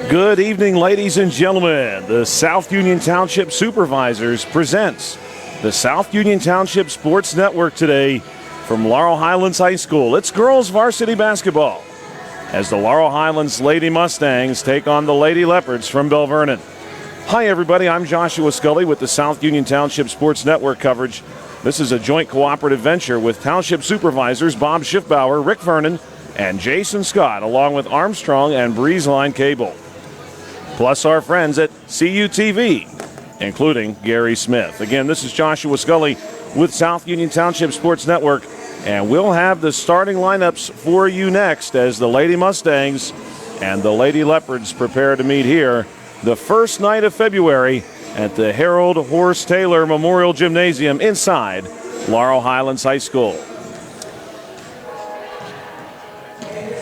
Good evening, ladies and gentlemen. The South Union Township Supervisors presents the South Union Township Sports Network today from Laurel Highlands High School. It's girls varsity basketball as the Laurel Highlands Lady Mustangs take on the Lady Leopards from Belle Vernon. Hi, everybody. I'm Joshua Scully with the South Union Township Sports Network coverage. This is a joint cooperative venture with Township Supervisors Bob Schiffbauer, Rick Vernon, and Jason Scott, along with Armstrong and Breezeline Cable. Plus our friends at CUTV, including Gary Smith. Again, this is Joshua Scully with South Union Township Sports Network, and we'll have the starting lineups for you next as the Lady Mustangs and the Lady Leopards prepare to meet here the first night of February at the Harold Horse Taylor Memorial Gymnasium inside Laurel Highlands High School.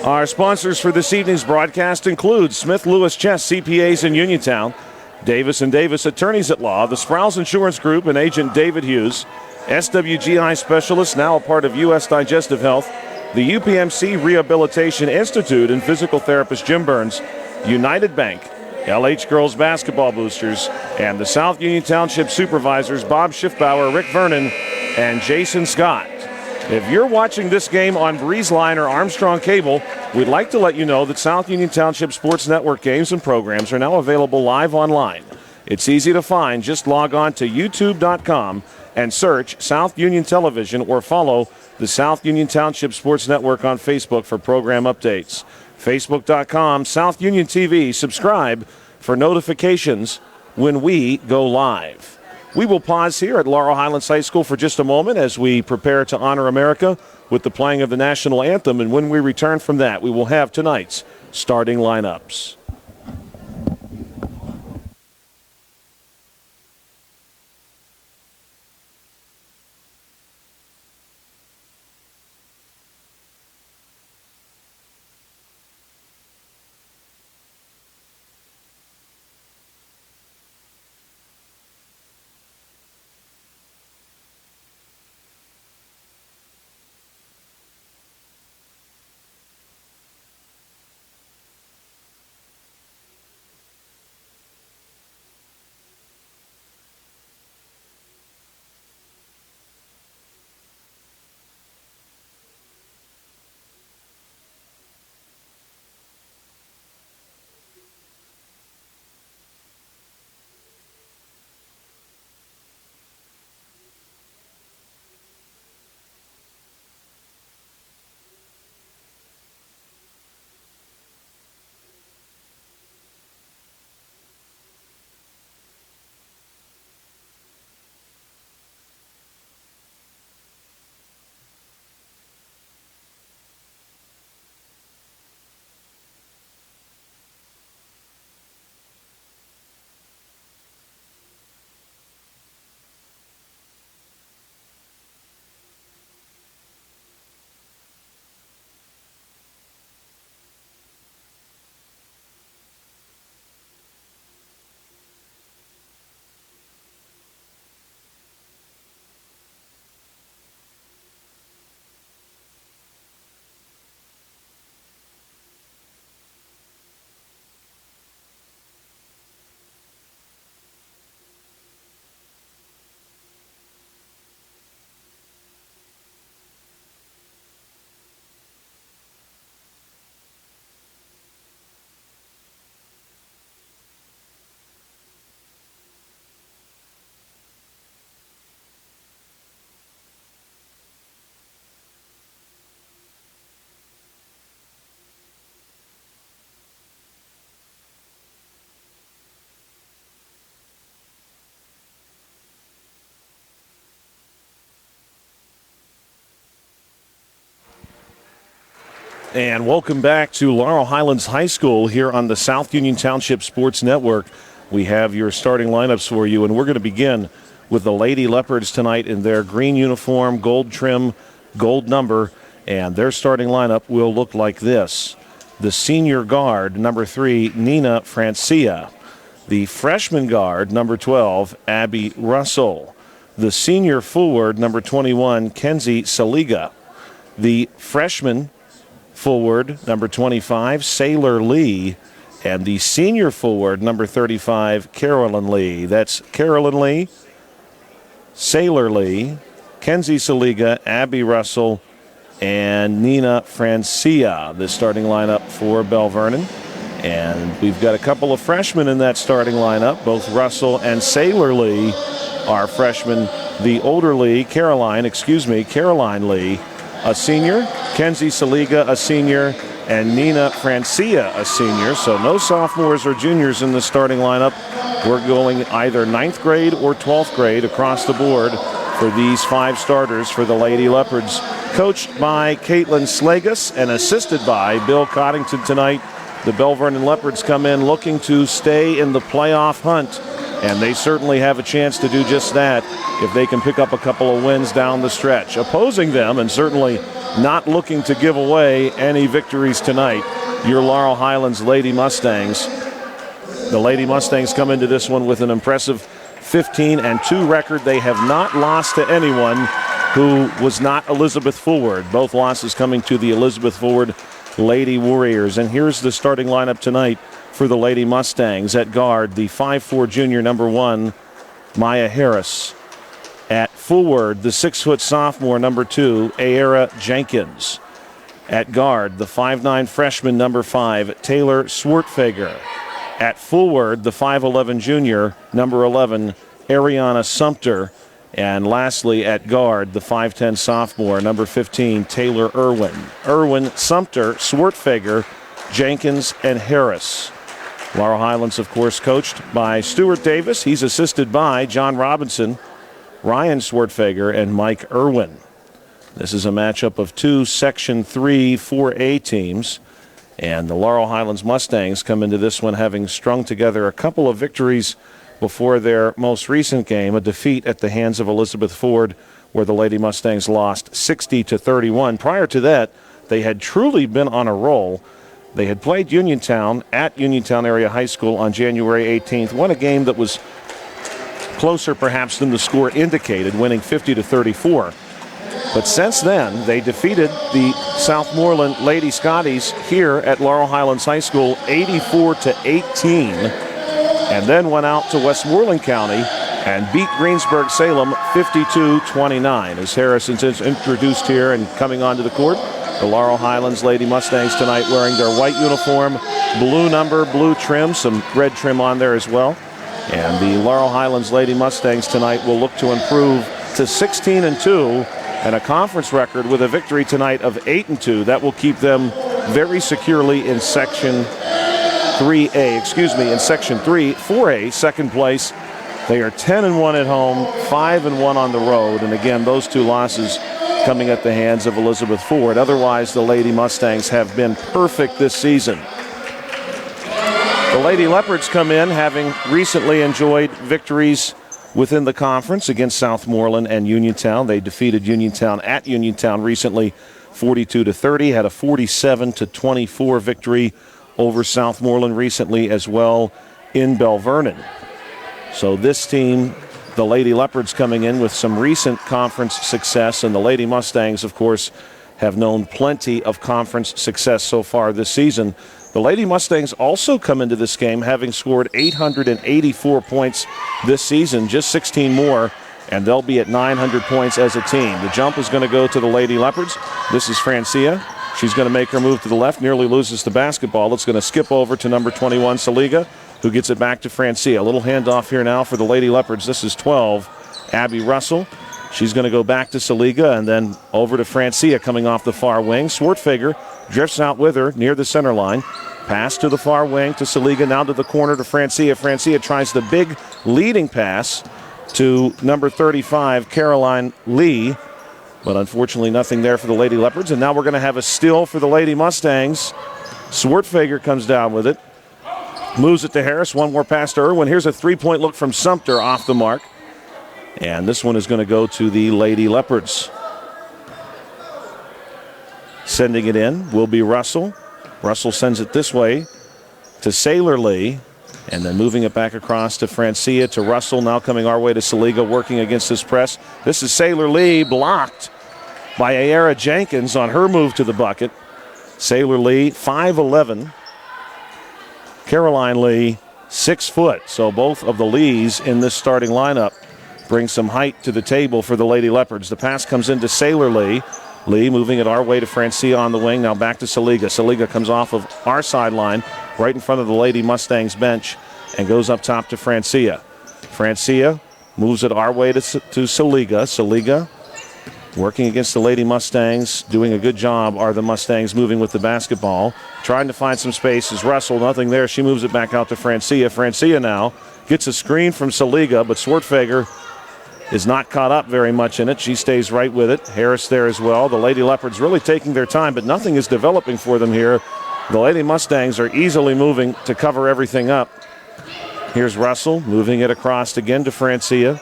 Our sponsors for this evening's broadcast include Smith Lewis Chess CPAs in Uniontown, Davis & Davis Attorneys at Law, the Sprouse Insurance Group and Agent David Hughes, SWGI Specialists, now a part of U.S. Digestive Health, the UPMC Rehabilitation Institute and physical therapist Jim Burns, United Bank, LH Girls Basketball Boosters, and the South Union Township Supervisors Bob Schiffbauer, Rick Vernon, and Jason Scott. If you're watching this game on Breezeline or Armstrong Cable, we'd like to let you know that South Union Township Sports Network games and programs are now available live online. It's easy to find. Just log on to youtube.com and search South Union Television or follow the South Union Township Sports Network on Facebook for program updates. Facebook.com, South Union TV. Subscribe for notifications when we go live. We will pause here at Laurel Highlands High School for just a moment as we prepare to honor America with the playing of the national anthem. And when we return from that, we will have tonight's starting lineups. And welcome back to Laurel Highlands High School here on the South Union Township Sports Network. We have your starting lineups for you, and we're going to begin with the Lady Leopards tonight in their green uniform, gold trim, gold number, and their starting lineup will look like this. The senior guard, number 3, Nina Francia. The freshman guard, number 12, Abby Russell. The senior forward, number 21, Kenzie Saliga. The freshman forward, number 25, Sailor Lee. And the senior forward, number 35, Carolyn Lee. That's Carolyn Lee, Sailor Lee, Kenzie Saliga, Abby Russell, and Nina Francia, the starting lineup for Belle Vernon. And we've got a couple of freshmen in that starting lineup. Both Russell and Sailor Lee are freshmen. The older Lee, Caroline Lee, a senior, Kenzie Saliga, a senior, and Nina Francia, a senior. So no sophomores or juniors in the starting lineup. We're going either 9th grade or 12th grade across the board for these 5 starters for the Lady Leopards. Coached by Caitlin Slagus and assisted by Bill Coddington tonight. The Belle Vernon Leopards come in looking to stay in the playoff hunt, and they certainly have a chance to do just that if they can pick up a couple of wins down the stretch. Opposing them, and certainly not looking to give away any victories tonight, your Laurel Highlands Lady Mustangs. The Lady Mustangs come into this one with an impressive 15-2 record. They have not lost to anyone who was not Elizabeth Forward. Both losses coming to the Elizabeth Forward Lady Warriors. And here's the starting lineup tonight for the Lady Mustangs. At guard, the 5'4" junior, number 1, Maya Harris. At forward, the 6' sophomore, number 2, Ayera Jenkins. At guard, the 5'9" freshman, number 5, Taylor Swartfager. At forward, the 5'11" junior, number 11, Ariana Sumter. And lastly, at guard, the 5'10" sophomore, number 15, Taylor Irwin, Sumter, Swartfager, Jenkins, and Harris. Laurel Highlands, of course, coached by Stuart Davis. He's assisted by John Robinson, Ryan Swartfager, and Mike Irwin. This is a matchup of 2 Section 3 4A teams. And the Laurel Highlands Mustangs come into this one having strung together a couple of victories before their most recent game, a defeat at the hands of Elizabeth Ford, where the Lady Mustangs lost 60-31. Prior to that, they had truly been on a roll. They had played Uniontown at Uniontown Area High School on January 18th, won a game that was closer perhaps than the score indicated, winning 50-34. But since then, they defeated the Southmoreland Lady Scotties here at Laurel Highlands High School 84-18, and then went out to Westmoreland County and beat Greensburg-Salem 52-29. As Harrison's introduced here and coming onto the court, the Laurel Highlands Lady Mustangs tonight wearing their white uniform, blue number, blue trim, some red trim on there as well. And the Laurel Highlands Lady Mustangs tonight will look to improve to 16-2 and a conference record with a victory tonight of 8-2. That will keep them very securely in Section 3A, in Section 4A, second place. They are 10-1 at home, 5-1 on the road. And again, those 2 losses coming at the hands of Elizabeth Ford. Otherwise, the Lady Mustangs have been perfect this season. The Lady Leopards come in having recently enjoyed victories within the conference against Southmoreland and Uniontown. They defeated Uniontown at Uniontown recently 42-30, had a 47-24 victory over Southmoreland recently as well in Belle Vernon. So this team, the Lady Leopards, coming in with some recent conference success, and the Lady Mustangs, of course, have known plenty of conference success so far this season. The Lady Mustangs also come into this game having scored 884 points this season, just 16 more, and they'll be at 900 points as a team. The jump is going to go to the Lady Leopards. This is Francia. She's going to make her move to the left, nearly loses the basketball. It's going to skip over to number 21, Saliga, who gets it back to Francia. A little handoff here now for the Lady Leopards. This is 12, Abby Russell. She's going to go back to Saliga and then over to Francia coming off the far wing. Swartfager drifts out with her near the center line. Pass to the far wing to Saliga, now to the corner to Francia. Francia tries the big leading pass to number 35, Caroline Lee. But unfortunately nothing there for the Lady Leopards. And now we're going to have a steal for the Lady Mustangs. Swartfager comes down with it. Moves it to Harris. One more pass to Irwin. Here's a three-point look from Sumter off the mark. And this one is going to go to the Lady Leopards. Sending it in will be Russell. Russell sends it this way to Sailor Lee. And then moving it back across to Francia, to Russell. Now coming our way to Saliga, working against this press. This is Sailor Lee, blocked by Ayera Jenkins on her move to the bucket. Sailor Lee, 5'11", Caroline Lee, 6 foot. So both of the Lees in this starting lineup bring some height to the table for the Lady Leopards. The pass comes into Sailor Lee. Lee moving it our way to Francia on the wing. Now back to Saliga. Saliga comes off of our sideline right in front of the Lady Mustangs bench and goes up top to Francia. Francia moves it our way to Saliga. Saliga working against the Lady Mustangs. Doing a good job are the Mustangs moving with the basketball. Trying to find some space is Russell. Nothing there. She moves it back out to Francia. Francia now gets a screen from Saliga, but Swartfager is not caught up very much in it. She stays right with it. Harris there as well. The Lady Leopards really taking their time, but nothing is developing for them here. The Lady Mustangs are easily moving to cover everything up. Here's Russell moving it across again to Francia.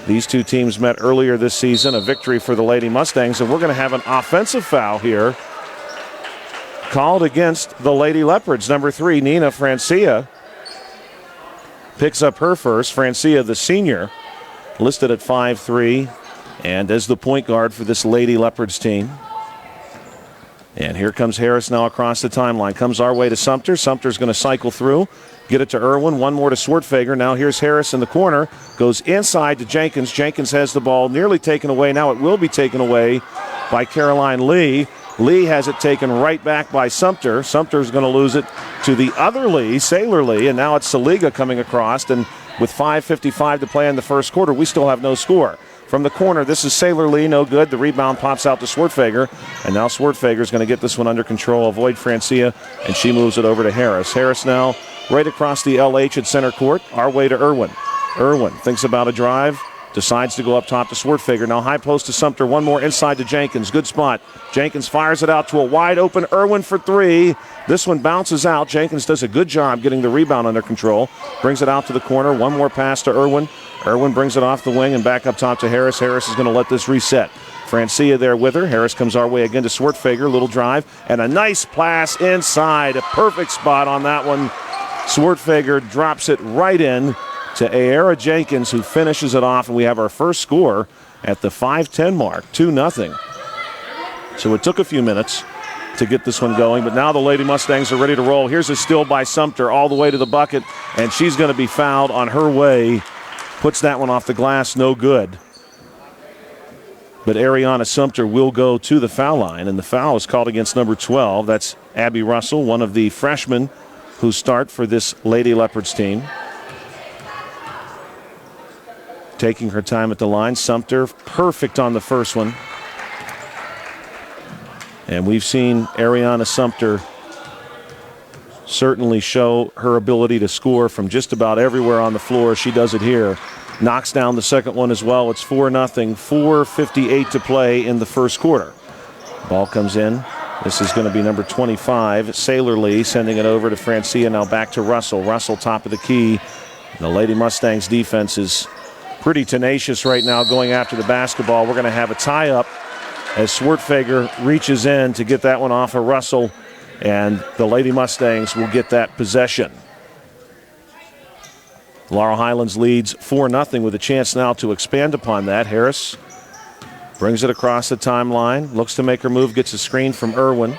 These two teams met earlier this season, a victory for the Lady Mustangs, and we're going to have an offensive foul here called against the Lady Leopards. Number 3, Nina Francia, picks up her first. Francia, the senior, listed at 5'3", and as the point guard for this Lady Leopards team. And here comes Harris now across the timeline. Comes our way to Sumter. Sumter's going to cycle through. Get it to Irwin. One more to Swartfager. Now here's Harris in the corner. Goes inside to Jenkins. Jenkins has the ball nearly taken away. Now it will be taken away by Caroline Lee. Lee has it taken right back by Sumter. Sumter's going to lose it to the other Lee, Sailor Lee. And now it's Saliga coming across. And with 5:55 to play in the first quarter, we still have no score. From the corner, this is Sailor Lee, no good. The rebound pops out to Swartfager, and now Swartfager's going to get this one under control, avoid Francia, and she moves it over to Harris. Harris now right across the LH at center court, our way to Irwin. Irwin thinks about a drive, decides to go up top to Swartfager. Now high post to Sumter, one more inside to Jenkins. Good spot. Jenkins fires it out to a wide open Irwin for 3. This one bounces out. Jenkins does a good job getting the rebound under control. Brings it out to the corner. One more pass to Irwin. Irwin brings it off the wing and back up top to Harris. Harris is going to let this reset. Francia there with her. Harris comes our way again to Swartfager. Little drive and a nice pass inside. A perfect spot on that one. Swartfager drops it right in to Aera Jenkins, who finishes it off, and we have our first score at the 5:10 mark, 2-0. So it took a few minutes to get this one going, but now the Lady Mustangs are ready to roll. Here's a steal by Sumter all the way to the bucket, and she's going to be fouled on her way. Puts that one off the glass, no good. But Ariana Sumter will go to the foul line, and the foul is called against number 12. That's Abby Russell, one of the freshmen who start for this Lady Leopards team. Taking her time at the line. Sumter perfect on the first one. And we've seen Ariana Sumter certainly show her ability to score from just about everywhere on the floor. She does it here. Knocks down the second one as well. It's 4-0, 4:58 to play in the first quarter. Ball comes in. This is going to be number 25, Sailor Lee, sending it over to Francia. Now back to Russell. Russell, top of the key. The Lady Mustangs defense is pretty tenacious right now going after the basketball. We're going to have a tie-up as Swartfager reaches in to get that one off of Russell, and the Lady Mustangs will get that possession. Laurel Highlands leads 4-0 with a chance now to expand upon that. Harris brings it across the timeline, looks to make her move, gets a screen from Irwin.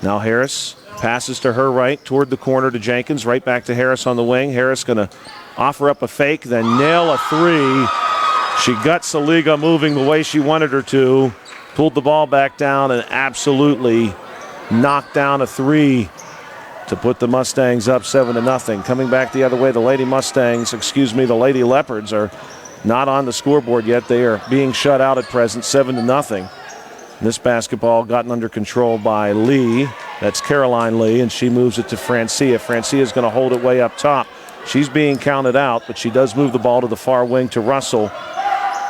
Now Harris passes to her right toward the corner to Jenkins, right back to Harris on the wing. Harris going to offer up a fake, then nail a 3. She got Saliga moving the way she wanted her to, pulled the ball back down and absolutely knocked down a 3 to put the Mustangs up 7-0. Coming back the other way, the Lady Leopards are not on the scoreboard yet. They are being shut out at present, 7-0. This basketball gotten under control by Lee. That's Caroline Lee, and she moves it to Francia. Francia is going to hold it way up top. She's being counted out, but she does move the ball to the far wing to Russell.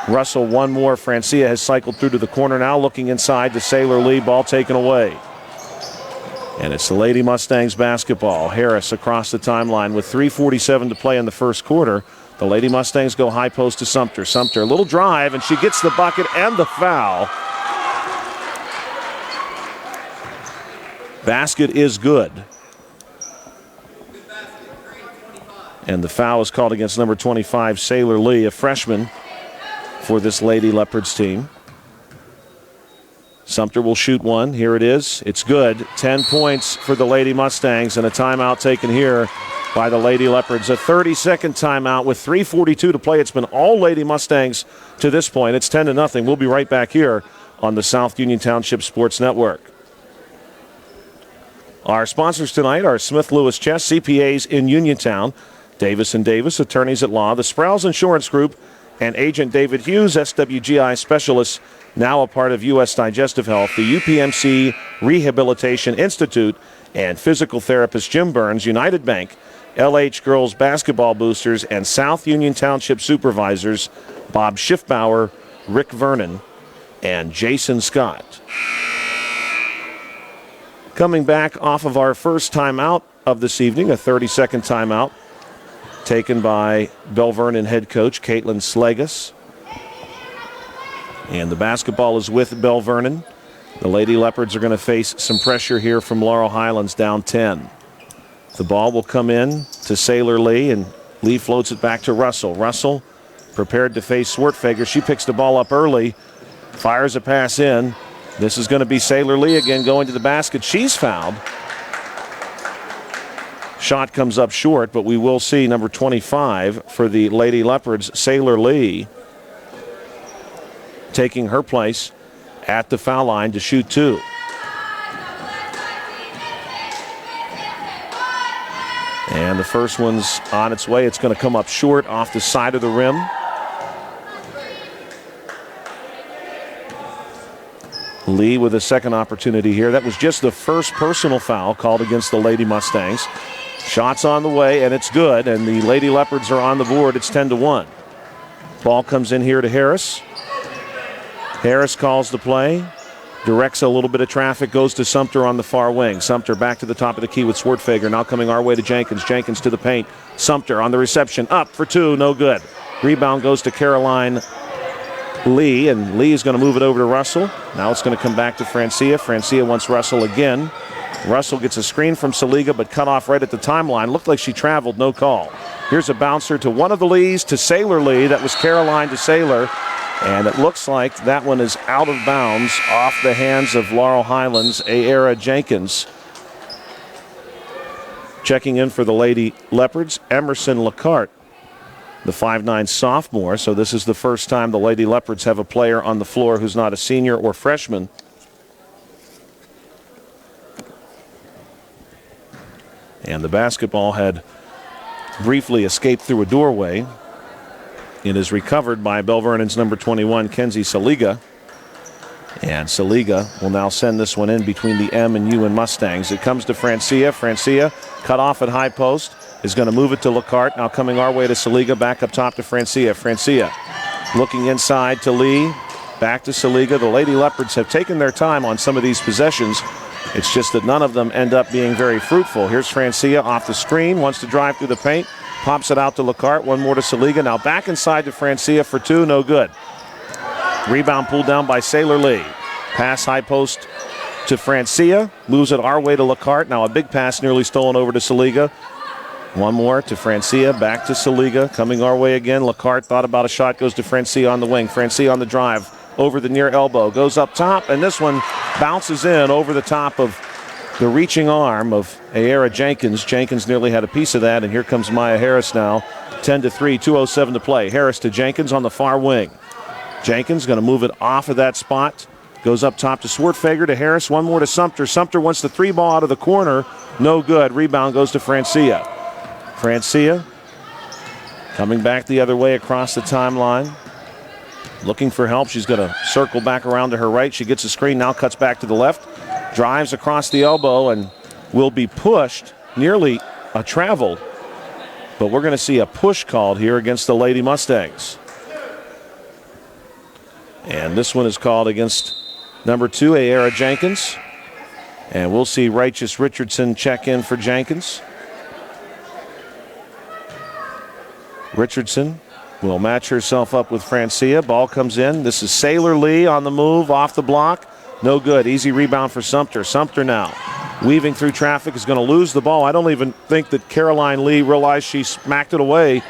Russell, one more. Francia has cycled through to the corner now, looking inside to Sailor Lee. Ball taken away. And it's the Lady Mustangs basketball. Harris across the timeline with 3:47 to play in the first quarter. The Lady Mustangs go high post to Sumter. Sumter, a little drive, and she gets the bucket and the foul. Basket is good. And the foul is called against number 25, Sailor Lee, a freshman for this Lady Leopards team. Sumter will shoot one. Here it is. It's good. 10 points for the Lady Mustangs, and a timeout taken here by the Lady Leopards. A 30-second timeout with 3:42 to play. It's been all Lady Mustangs to this point. It's 10-0. We'll be right back here on the South Union Township Sports Network. Our sponsors tonight are Smith Lewis Chess, CPAs in Uniontown, Davis & Davis, attorneys at law, the Sprouse Insurance Group, and Agent David Hughes, SWGI specialist, now a part of U.S. Digestive Health, the UPMC Rehabilitation Institute, and physical therapist Jim Burns, United Bank, LH Girls Basketball Boosters, and South Union Township Supervisors Bob Schiffbauer, Rick Vernon, and Jason Scott. Coming back off of our first timeout of this evening, a 30-second timeout taken by Belle Vernon head coach Caitlin Slagus. And the basketball is with Belle Vernon. The Lady Leopards are going to face some pressure here from Laurel Highlands, down 10. The ball will come in to Sailor Lee, and Lee floats it back to Russell. Russell prepared to face Swartfeger. She picks the ball up early, fires a pass in. This is going to be Sailor Lee again going to the basket. She's fouled. Shot comes up short, but we will see number 25 for the Lady Leopards, Sailor Lee, taking her place at the foul line to shoot two. And the first one's on its way. It's going to come up short off the side of the rim. Lee with a second opportunity here. That was just the first personal foul called against the Lady Mustangs. Shots on the way, and it's good, and the Lady Leopards are on the board. It's 10-1. Ball comes in here to Harris. Harris calls the play, directs a little bit of traffic, goes to Sumter on the far wing. Sumter back to the top of the key with Swartfeger. Now coming our way to Jenkins. Jenkins to the paint. Sumter on the reception. Up for two. No good. Rebound goes to Caroline Lee, and Lee is going to move it over to Russell. Now it's going to come back to Francia. Francia wants Russell again. Russell gets a screen from Saliga, but cut off right at the timeline. Looked like she traveled. No call. Here's a bouncer to one of the Lees, to Sailor Lee. That was Caroline to Sailor. And it looks like that one is out of bounds off the hands of Laurel Highlands, Aera Jenkins. Checking in for the Lady Leopards, Emerson Lacarte, the 5'9" sophomore. So this is the first time the Lady Leopards have a player on the floor who's not a senior or freshman. And the basketball had briefly escaped through a doorway. It is recovered by Belle Vernon's number 21, Kenzie Saliga. And Saliga will now send this one in between the M and U and Mustangs. It comes to Francia. Francia cut off at high post. Is going to move it to Lacarte. Now coming our way to Saliga. Back up top to Francia. Francia looking inside to Lee. Back to Saliga. The Lady Leopards have taken their time on some of these possessions. It's just that none of them end up being very fruitful. Here's Francia off the screen. Wants to drive through the paint. Pops it out to Lacarte. One more to Saliga. Now back inside to Francia for two. No good. Rebound pulled down by Sailor Lee. Pass high post to Francia. Moves it our way to Lacarte. Now a big pass nearly stolen over to Saliga. One more to Francia. Back to Saliga. Coming our way again. Lacarte thought about a shot. Goes to Francia on the wing. Francia on the drive. Over the near elbow. Goes up top. And this one bounces in over the top of the reaching arm of Aera Jenkins. Jenkins nearly had a piece of that. And here comes Maya Harris now. 10-3. 2:07 to play. Harris to Jenkins on the far wing. Jenkins going to move it off of that spot. Goes up top to Swartfeger, to Harris. One more to Sumter. Sumter wants the three ball out of the corner. No good. Rebound goes to Francia. Francia coming back the other way across the timeline. Looking for help. She's going to circle back around to her right. She gets a screen. Now cuts back to the left. Drives across the elbow and will be pushed. Nearly a travel. But we're going to see a push called here against the Lady Mustangs. And this one is called against number 2, Aera Jenkins. And we'll see Righteous Richardson check in for Jenkins. Richardson will match herself up with Francia. Ball comes in. This is Sailor Lee on the move, off the block. No good. Easy rebound for Sumter. Sumter now weaving through traffic, is going to lose the ball. I don't even think that Caroline Lee realized she smacked it away.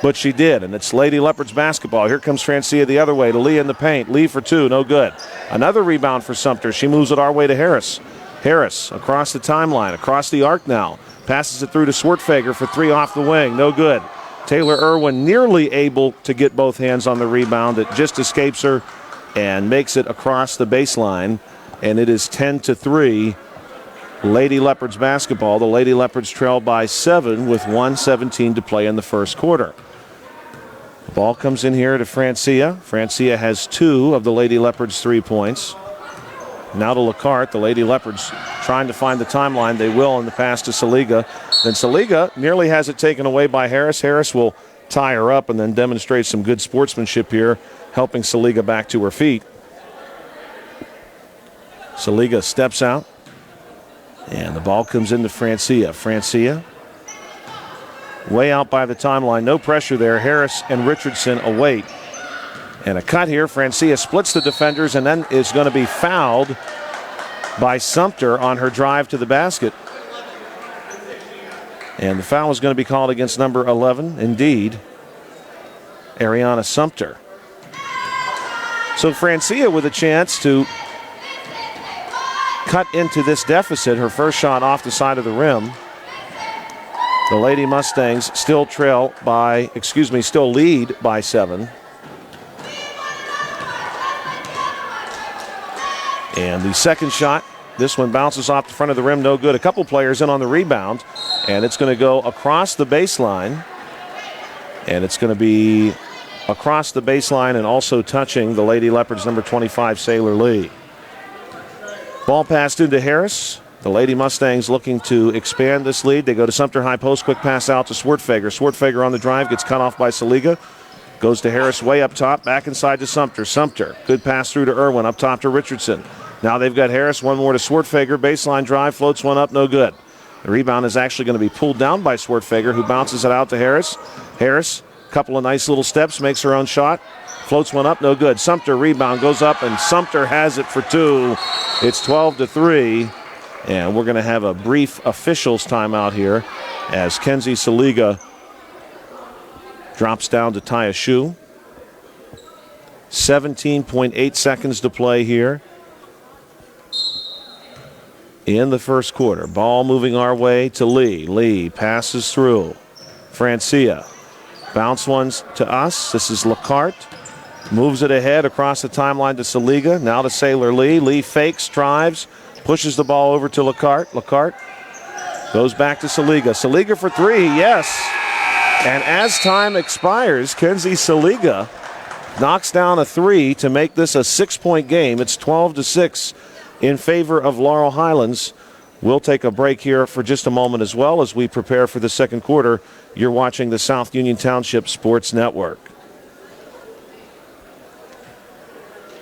but she did, and it's Lady Leopards basketball. Here comes Francia the other way to Lee in the paint. Lee for two, no good. Another rebound for Sumter. She moves it our way to Harris. Harris across the timeline, across the arc now. Passes it through to Swartfager for three off the wing, no good. Taylor Irwin nearly able to get both hands on the rebound. It just escapes her and makes it across the baseline, and it is 10-3. Lady Leopards basketball. The Lady Leopards trail by 7 with 1:17 to play in the first quarter. The ball comes in here to Francia. Francia has 2 of the Lady Leopards 3 points. Now to Lacarte. The Lady Leopards trying to find the timeline. They will in the pass to Saliga. Then Saliga nearly has it taken away by Harris. Harris will tie her up and then demonstrate some good sportsmanship here, helping Saliga back to her feet. Saliga steps out. And the ball comes into Francia. Francia way out by the timeline. No pressure there. Harris and Richardson await. And a cut here. Francia splits the defenders and then is going to be fouled by Sumter on her drive to the basket. And the foul is going to be called against number 11, indeed, Ariana Sumter. So Francia with a chance to cut into this deficit. Her first shot off the side of the rim. The Lady Mustangs still still lead by 7. And the second shot, this one bounces off the front of the rim, no good. A couple players in on the rebound, and it's going to go across the baseline. And it's going to be across the baseline and also touching the Lady Leopards number 25, Sailor Lee. Ball passed into Harris. The Lady Mustangs looking to expand this lead. They go to Sumter high post, quick pass out to Swartfager. Swartfager on the drive, gets cut off by Saliga. Goes to Harris way up top, back inside to Sumter. Sumter, good pass through to Irwin, up top to Richardson. Now they've got Harris, one more to Swartfager. Baseline drive, floats one up, no good. The rebound is actually going to be pulled down by Swartfager, who bounces it out to Harris. Harris, a couple of nice little steps, makes her own shot. Floats one up, no good. Sumter rebound, goes up, and Sumter has it for 2. It's 12-3, and we're going to have a brief officials timeout here as Kenzie Saliga drops down to tie a shoe. 17.8 seconds to play here in the first quarter. Ball moving our way to Lee. Lee passes through. Francia. Bounce ones to us. This is Lacarte. Moves it ahead across the timeline to Saliga. Now to Sailor Lee. Lee fakes, drives, pushes the ball over to Lacarte. Lacarte goes back to Saliga. Saliga for 3, yes. And as time expires, Kenzie Saliga knocks down a 3 to make this a 6-point game. It's 12-6 in favor of Laurel Highlands. We'll take a break here for just a moment as well as we prepare for the second quarter. You're watching the South Union Township Sports Network.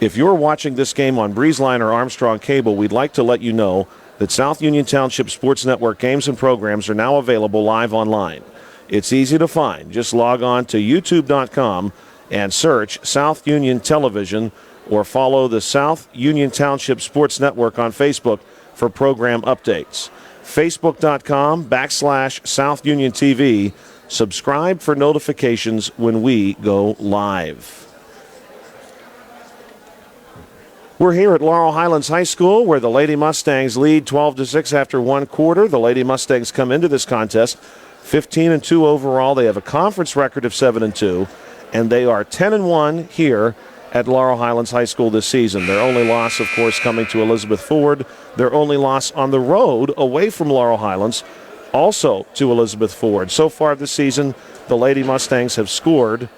If you're watching this game on Breezeline or Armstrong Cable, we'd like to let you know that South Union Township Sports Network games and programs are now available live online. It's easy to find. Just log on to youtube.com and search South Union Television or follow the South Union Township Sports Network on Facebook for program updates. Facebook.com/South Union TV. Subscribe for notifications when we go live. We're here at Laurel Highlands High School where the Lady Mustangs lead 12-6 after one quarter. The Lady Mustangs come into this contest 15-2 overall. They have a conference record of 7-2, and they are 10-1 here at Laurel Highlands High School this season. Their only loss, of course, coming to Elizabeth Ford. Their only loss on the road away from Laurel Highlands, also to Elizabeth Ford. So far this season, the Lady Mustangs have scored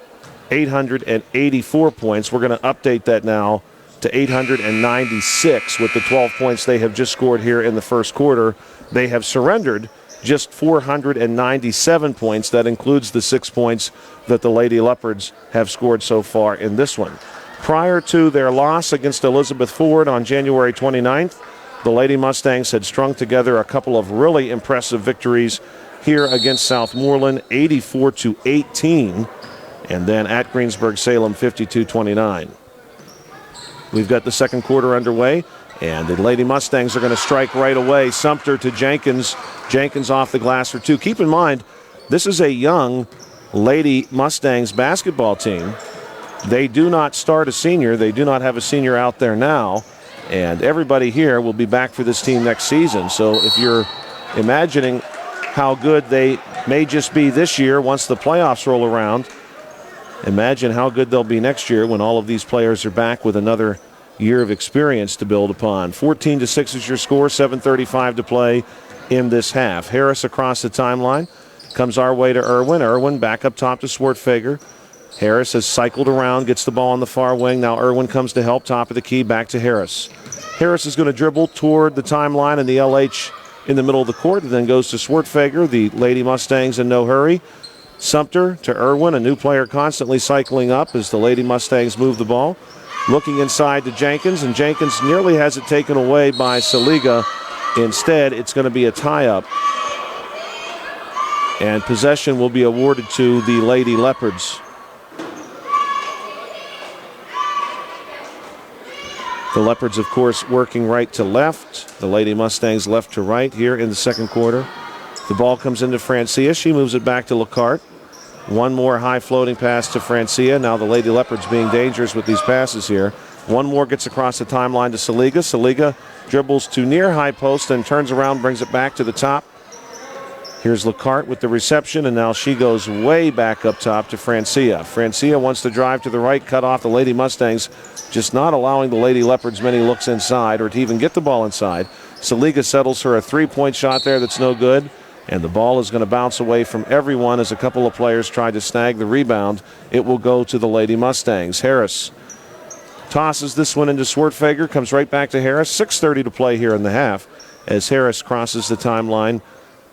884 points. We're going to update that now to 896 with the 12 points they have just scored here in the first quarter. They have surrendered just 497 points. That includes the 6 points that the Lady Leopards have scored so far in this one. Prior to their loss against Elizabeth Ford on January 29th, the Lady Mustangs had strung together a couple of really impressive victories here against Southmoreland, 84-18, and then at Greensburg-Salem, 52-29. We've got the second quarter underway, and the Lady Mustangs are going to strike right away. Sumter to Jenkins. Jenkins off the glass for 2. Keep in mind, this is a young Lady Mustangs basketball team, they do not start a senior. They do not have a senior out there now. And everybody here will be back for this team next season. So if you're imagining how good they may just be this year once the playoffs roll around, imagine how good they'll be next year when all of these players are back with another year of experience to build upon. 14-6 is your score, 7:35 to play in this half. Harris across the timeline. Comes our way to Irwin. Irwin back up top to Swartfager. Harris has cycled around, gets the ball on the far wing. Now Irwin comes to help, top of the key, back to Harris. Harris is going to dribble toward the timeline and the LH in the middle of the court, and then goes to Swartfager. The Lady Mustangs in no hurry. Sumter to Irwin, a new player constantly cycling up as the Lady Mustangs move the ball. Looking inside to Jenkins, and Jenkins nearly has it taken away by Saliga. Instead, it's going to be a tie-up. And possession will be awarded to the Lady Leopards. The Leopards, of course, working right to left. The Lady Mustangs left to right here in the second quarter. The ball comes into Francia. She moves it back to Lacarte. One more high floating pass to Francia. Now the Lady Leopards being dangerous with these passes here. One more gets across the timeline to Saliga. Saliga dribbles to near high post and turns around, brings it back to the top. Here's Lacarte with the reception, and now she goes way back up top to Francia. Francia wants to drive to the right, cut off the Lady Mustangs, just not allowing the Lady Leopards many looks inside or to even get the ball inside. Saliga settles her a three-point shot there that's no good, and the ball is going to bounce away from everyone as a couple of players try to snag the rebound. It will go to the Lady Mustangs. Harris tosses this one into Swartfager, comes right back to Harris. 6:30 to play here in the half as Harris crosses the timeline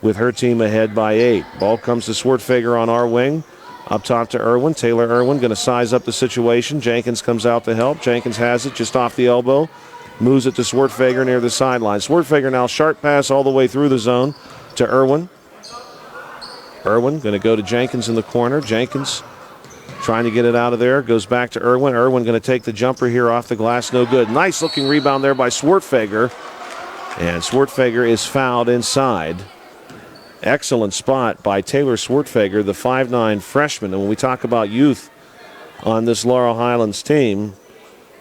with her team ahead by 8. Ball comes to Swartfager on our wing. Up top to Irwin. Taylor Irwin going to size up the situation. Jenkins comes out to help. Jenkins has it just off the elbow. Moves it to Swartfager near the sideline. Swartfager now sharp pass all the way through the zone to Irwin. Irwin going to go to Jenkins in the corner. Jenkins trying to get it out of there. Goes back to Irwin. Irwin going to take the jumper here off the glass. No good. Nice looking rebound there by Swartfager. And Swartfager is fouled inside. Excellent spot by Taylor Swartfager, the 5'9 freshman. And when we talk about youth on this Laurel Highlands team,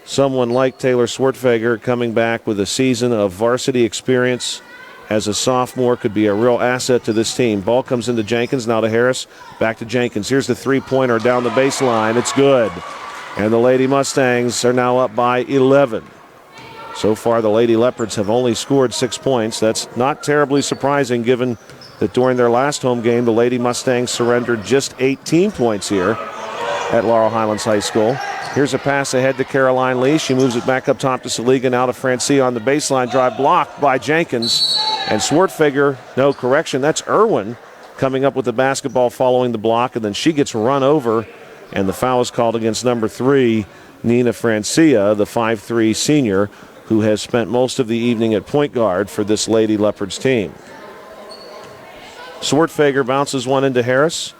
someone like Taylor Swartfager coming back with a season of varsity experience as a sophomore could be a real asset to this team. Ball comes into Jenkins, now to Harris, back to Jenkins. Here's the three-pointer down the baseline. It's good. And the Lady Mustangs are now up by 11. So far, the Lady Leopards have only scored 6 points. That's not terribly surprising given that during their last home game, the Lady Mustangs surrendered just 18 points here at Laurel Highlands High School. Here's a pass ahead to Caroline Lee. She moves it back up top to Saliga, now to Francia on the baseline drive, blocked by Jenkins. And Swartfager, no correction, that's Irwin coming up with the basketball following the block, and then she gets run over, and the foul is called against number 3, Nina Francia, the 5'3 senior, who has spent most of the evening at point guard for this Lady Leopards team. Swartfager bounces one into Harris,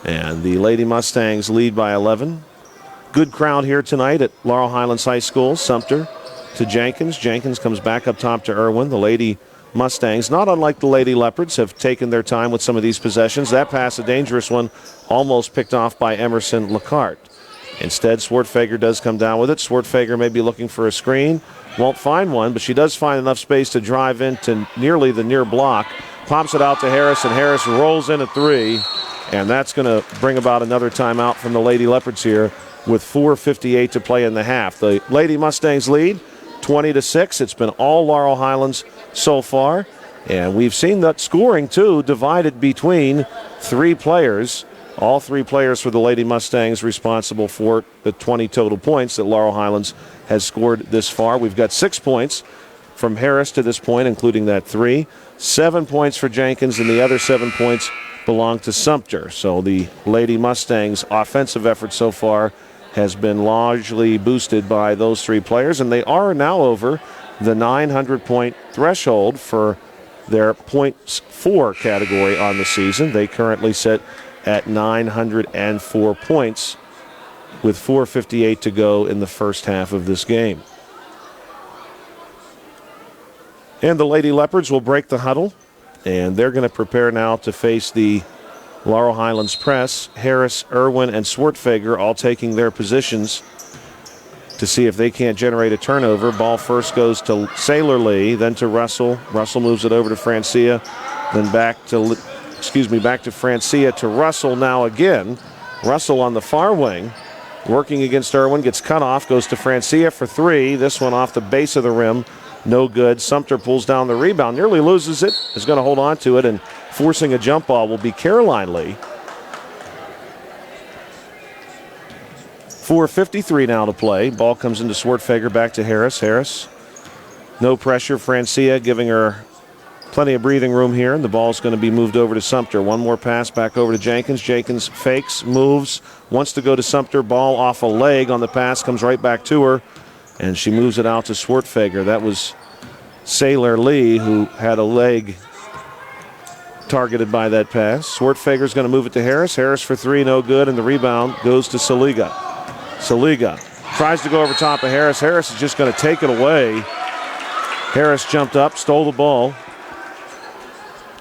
and the Lady Mustangs lead by 11. Good crowd here tonight at Laurel Highlands High School. Sumter to Jenkins. Jenkins comes back up top to Irwin. The Lady Mustangs, not unlike the Lady Leopards, have taken their time with some of these possessions. That pass, a dangerous one, almost picked off by Emerson Lacarte. Instead, Swartfager does come down with it. Swartfager may be looking for a screen. Won't find one, but she does find enough space to drive into nearly the near block. Pops it out to Harris, and Harris rolls in a three. And that's going to bring about another timeout from the Lady Leopards here with 4:58 to play in the half. The Lady Mustangs lead 20-6. It's been all Laurel Highlands so far. And we've seen that scoring, too, divided between 3 players. All 3 players for the Lady Mustangs responsible for the 20 total points that Laurel Highlands has scored this far. We've got 6 points from Harris to this point, including that 3. 7 points for Jenkins, and the other 7 points belong to Sumter. So the Lady Mustangs' offensive effort so far has been largely boosted by those 3 players, and they are now over the 900-point threshold for their points for category on the season. They currently sit at 904 points with 4:58 to go in the first half of this game. And the Lady Leopards will break the huddle, and they're going to prepare now to face the Laurel Highlands press. Harris, Irwin, and Swartfager all taking their positions to see if they can't generate a turnover. Ball first goes to Sailor Lee, then to Russell. Russell moves it over to Francia, then back to Francia to Russell now again. Russell on the far wing, working against Irwin, gets cut off, goes to Francia for three. This one off the base of the rim, no good. Sumter pulls down the rebound, nearly loses it, is going to hold on to it, and forcing a jump ball will be Caroline Lee. 4:53 now to play. Ball comes into Swartfager, back to Harris. Harris, no pressure. Francia giving her plenty of breathing room here, and the ball's going to be moved over to Sumter. One more pass back over to Jenkins. Jenkins fakes, moves, wants to go to Sumter. Ball off a leg on the pass, comes right back to her, and she moves it out to Swartfager. That was Sailor Lee who had a leg targeted by that pass. Swartfager's going to move it to Harris. Harris for three, no good, and the rebound goes to Saliga. Saliga tries to go over top of Harris. Harris is just going to take it away. Harris jumped up, stole the ball,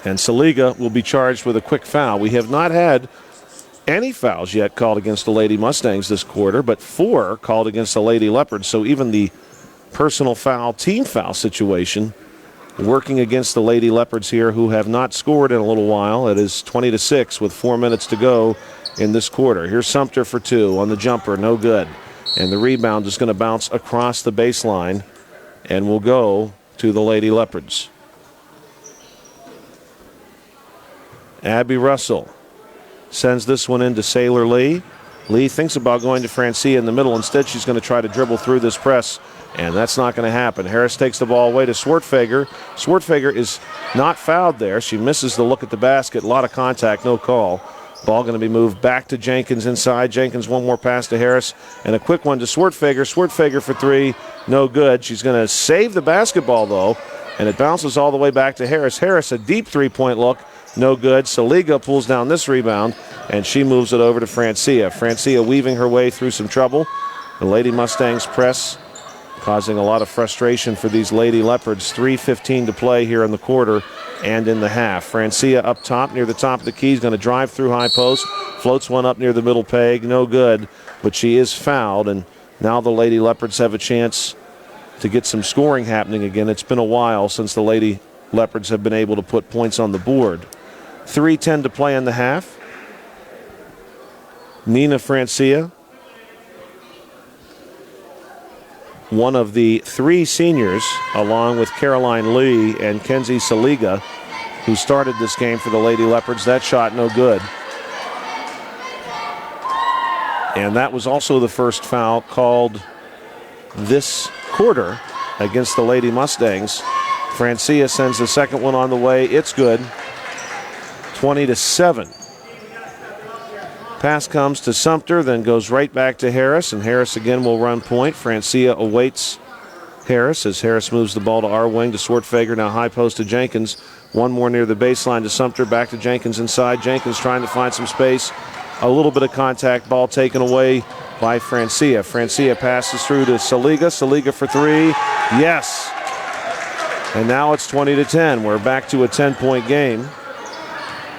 and Saliga will be charged with a quick foul. We have not had any fouls yet called against the Lady Mustangs this quarter, but 4 called against the Lady Leopards. So even the personal foul, team foul situation working against the Lady Leopards here, who have not scored in a little while. It is 20-6 with 4 minutes to go in this quarter. Here's Sumter for 2 on the jumper, no good. And the rebound is going to bounce across the baseline and will go to the Lady Leopards. Abby Russell sends this one into Sailor Lee. Lee thinks about going to Francia in the middle. Instead, she's going to try to dribble through this press, and that's not going to happen. Harris takes the ball away to Swartfager. Swartfager is not fouled there. She misses the look at the basket. A lot of contact, no call. Ball going to be moved back to Jenkins inside. Jenkins, one more pass to Harris, and a quick one to Swartfager. Swartfager for 3, no good. She's going to save the basketball, though, and it bounces all the way back to Harris. Harris, a deep three-point look, no good. Saliga pulls down this rebound, and she moves it over to Francia. Francia weaving her way through some trouble. The Lady Mustangs press, causing a lot of frustration for these Lady Leopards. 3:15 to play here in the quarter and in the half. Francia up top near the top of the key is going to drive through high post, floats one up near the middle peg, no good, but she is fouled, and now the Lady Leopards have a chance to get some scoring happening again. It's been a while since the Lady Leopards have been able to put points on the board. 3:10 to play in the half. Nina Francia, one of the 3 seniors, along with Caroline Lee and Kenzie Saliga, who started this game for the Lady Leopards. That shot no good. And that was also the first foul called this quarter against the Lady Mustangs. Francia sends the second one on the way. It's good. 20-7. Pass comes to Sumter, then goes right back to Harris, and Harris again will run point. Francia awaits Harris as Harris moves the ball to our wing to Swartfager, now high post to Jenkins. One more near the baseline to Sumter, back to Jenkins inside. Jenkins trying to find some space. A little bit of contact, ball taken away by Francia. Francia passes through to Saliga. Saliga for 3. Yes. And now it's 20-10. We're back to a 10-point game.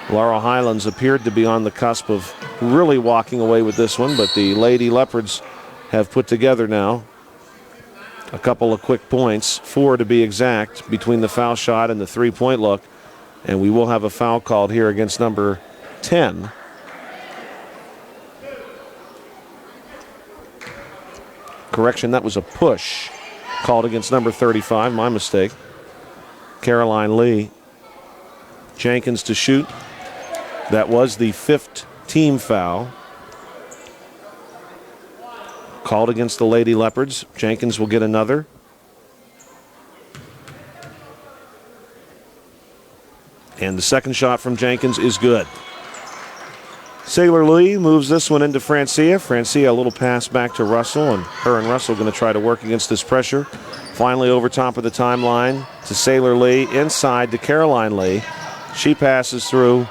Laurel Highlands appeared to be on the cusp of really walking away with this one, but the Lady Leopards have put together now a couple of quick points, 4 to be exact, between the foul shot and the three-point look, and we will have a foul called here against number 10. Correction, that was a push called against number 35, my mistake. Caroline Lee. Jenkins to shoot. That was the 5th team foul called against the Lady Leopards. Jenkins will get another. And the second shot from Jenkins is good. Sailor Lee moves this one into Francia. Francia, a little pass back to Russell, and her and Russell going to try to work against this pressure. Finally over top of the timeline to Sailor Lee, inside to Caroline Lee. She passes through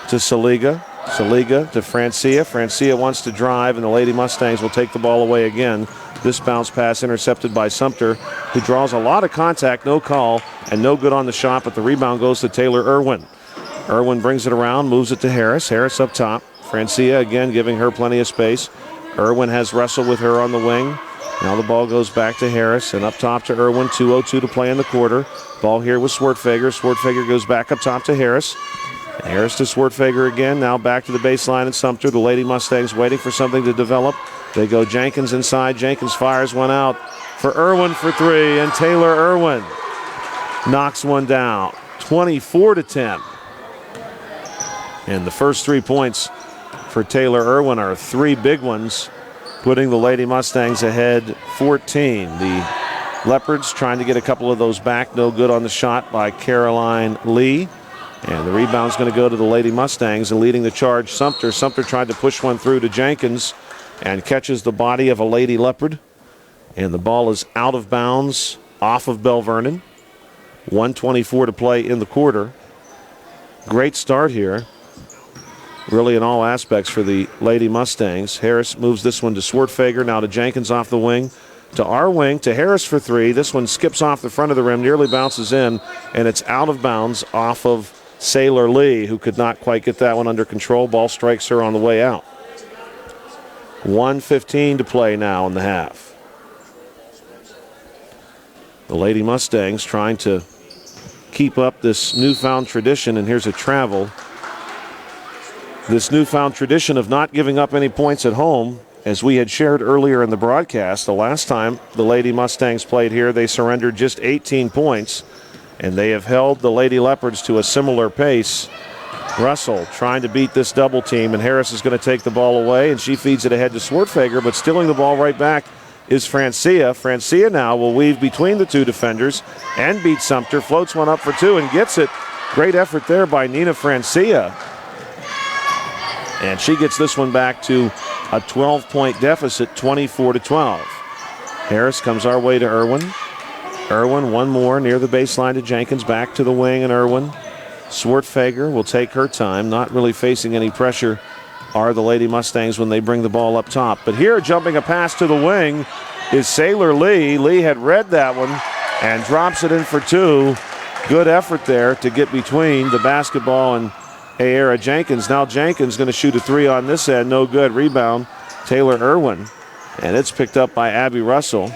to Saliga. Saliga to Francia. Francia wants to drive, and the Lady Mustangs will take the ball away again. This bounce pass intercepted by Sumter, who draws a lot of contact, no call, and no good on the shot, but the rebound goes to Taylor Irwin. Irwin brings it around, moves it to Harris. Harris up top. Francia again giving her plenty of space. Irwin has Russell with her on the wing. Now the ball goes back to Harris and up top to Irwin. 2:02 to play in the quarter. Ball here with Swartfager. Swartfager goes back up top to Harris. Harris to Swartfager again. Now back to the baseline and Sumter. The Lady Mustangs waiting for something to develop. They go Jenkins inside. Jenkins fires one out for Irwin for three. And Taylor Irwin knocks one down. 24-10. And the first 3 points for Taylor Irwin are 3 big ones, putting the Lady Mustangs ahead 14. The Leopards trying to get a couple of those back. No good on the shot by Caroline Lee. And the rebound's going to go to the Lady Mustangs, and leading the charge, Sumter. Sumter tried to push one through to Jenkins and catches the body of a Lady Leopard. And the ball is out of bounds off of Belle Vernon. 1:24 to play in the quarter. Great start here, really in all aspects for the Lady Mustangs. Harris moves this one to Swartfager, now to Jenkins off the wing, to our wing, to Harris for three. This one skips off the front of the rim, nearly bounces in, and it's out of bounds off of Sailor Lee, who could not quite get that one under control. Ball strikes her on the way out. 1:15 to play now in the half. The Lady Mustangs trying to keep up this newfound tradition, and here's a travel. This newfound tradition of not giving up any points at home, as we had shared earlier in the broadcast. The last time the Lady Mustangs played here, they surrendered just 18 points, and they have held the Lady Leopards to a similar pace. Russell trying to beat this double team, and Harris is going to take the ball away, and she feeds it ahead to Swartfager, but stealing the ball right back is Francia. Francia now will weave between the two defenders and beat Sumter. Floats one up for two and gets it. Great effort there by Nina Francia. And she gets this one back to a 12-point deficit, 24-12. Harris comes our way to Irwin. Irwin, one more near the baseline to Jenkins. Back to the wing, and Irwin. Swartfager will take her time, not really facing any pressure are the Lady Mustangs when they bring the ball up top. But here, jumping a pass to the wing is Sailor Lee. Lee had read that one and drops it in for two. Good effort there to get between the basketball and Ayera Jenkins. Now Jenkins going to shoot a three on this end. No good. Rebound, Taylor Irwin. And it's picked up by Abby Russell.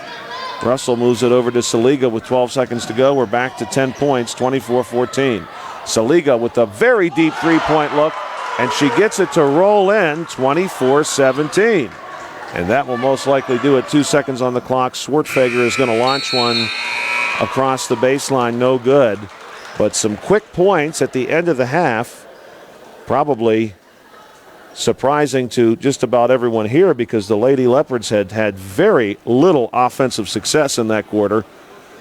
Russell moves it over to Saliga with 12 seconds to go. We're back to 10 points, 24-14. Saliga with a very deep three-point look, and she gets it to roll in, 24-17. And that will most likely do it. 2 seconds on the clock. Swartfager is going to launch one across the baseline. No good. But some quick points at the end of the half. Probably surprising to just about everyone here, because the Lady Leopards had very little offensive success in that quarter.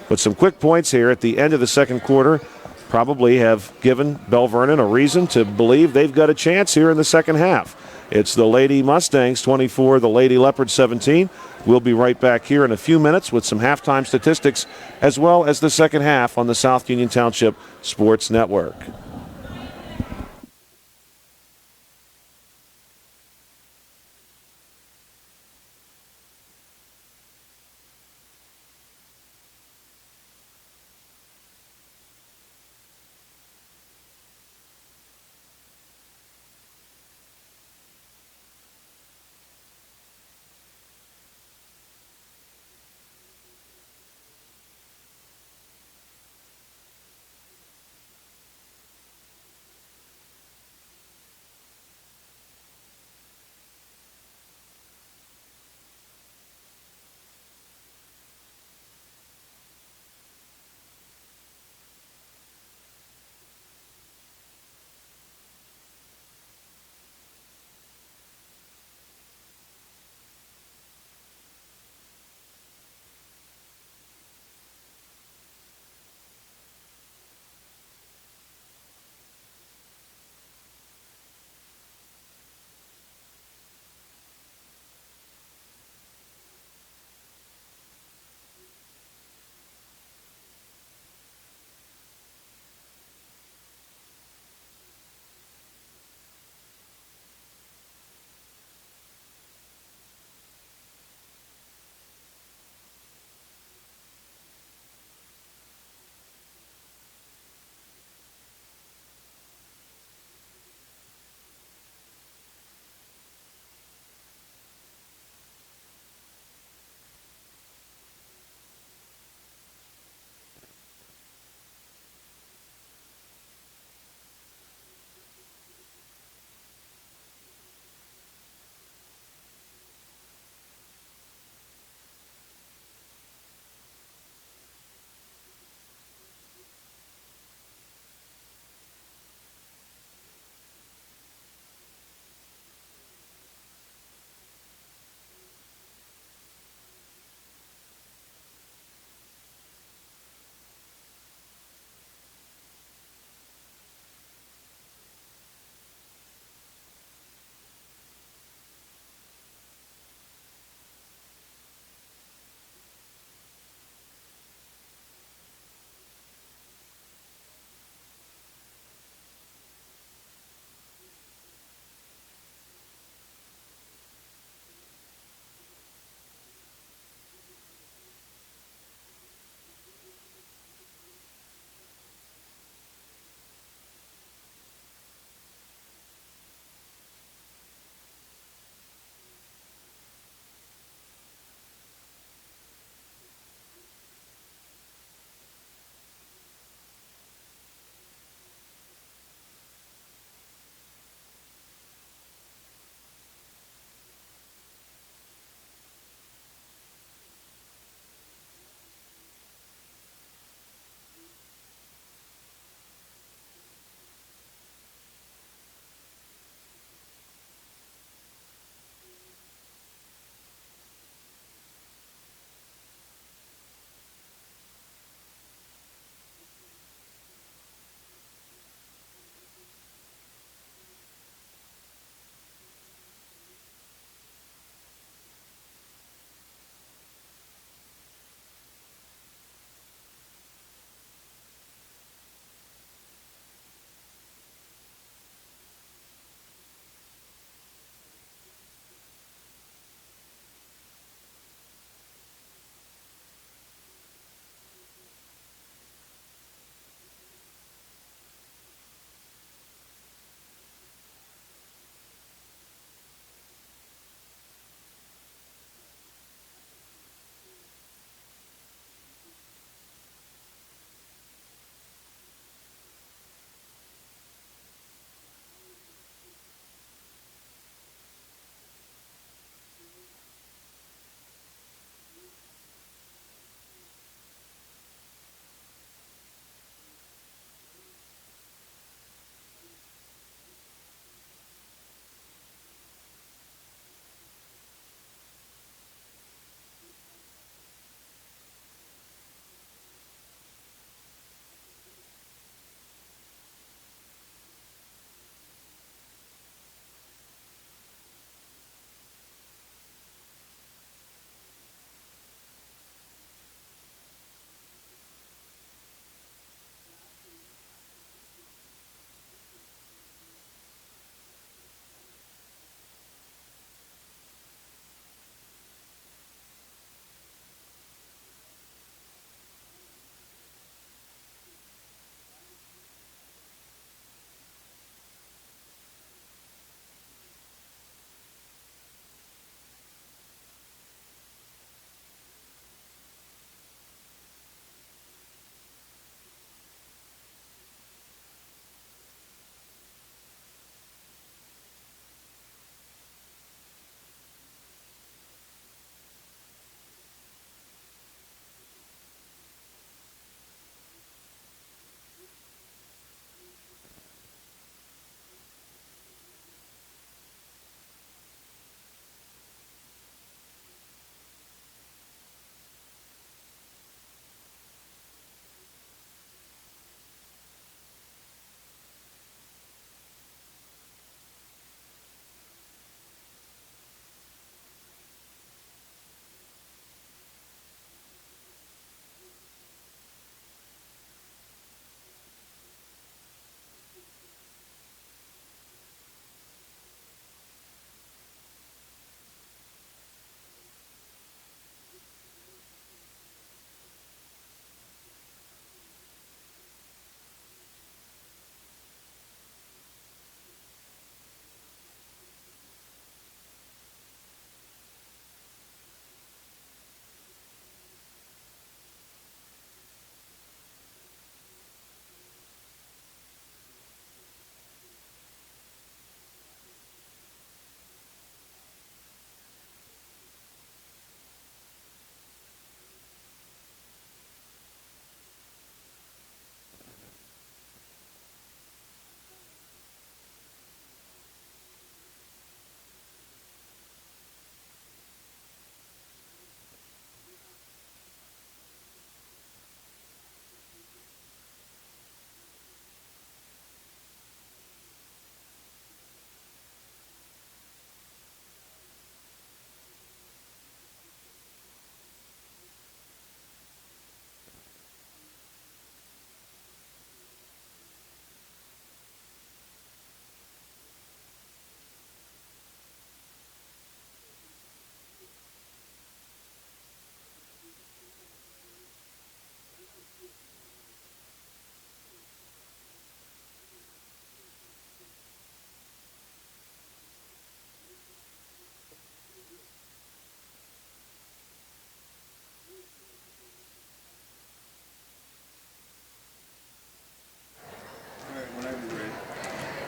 But some quick points here at the end of the second quarter probably have given Belle Vernon a reason to believe they've got a chance here in the second half. It's the Lady Mustangs 24, the Lady Leopards 17. We'll be right back here in a few minutes with some halftime statistics as well as the second half on the South Union Township Sports Network.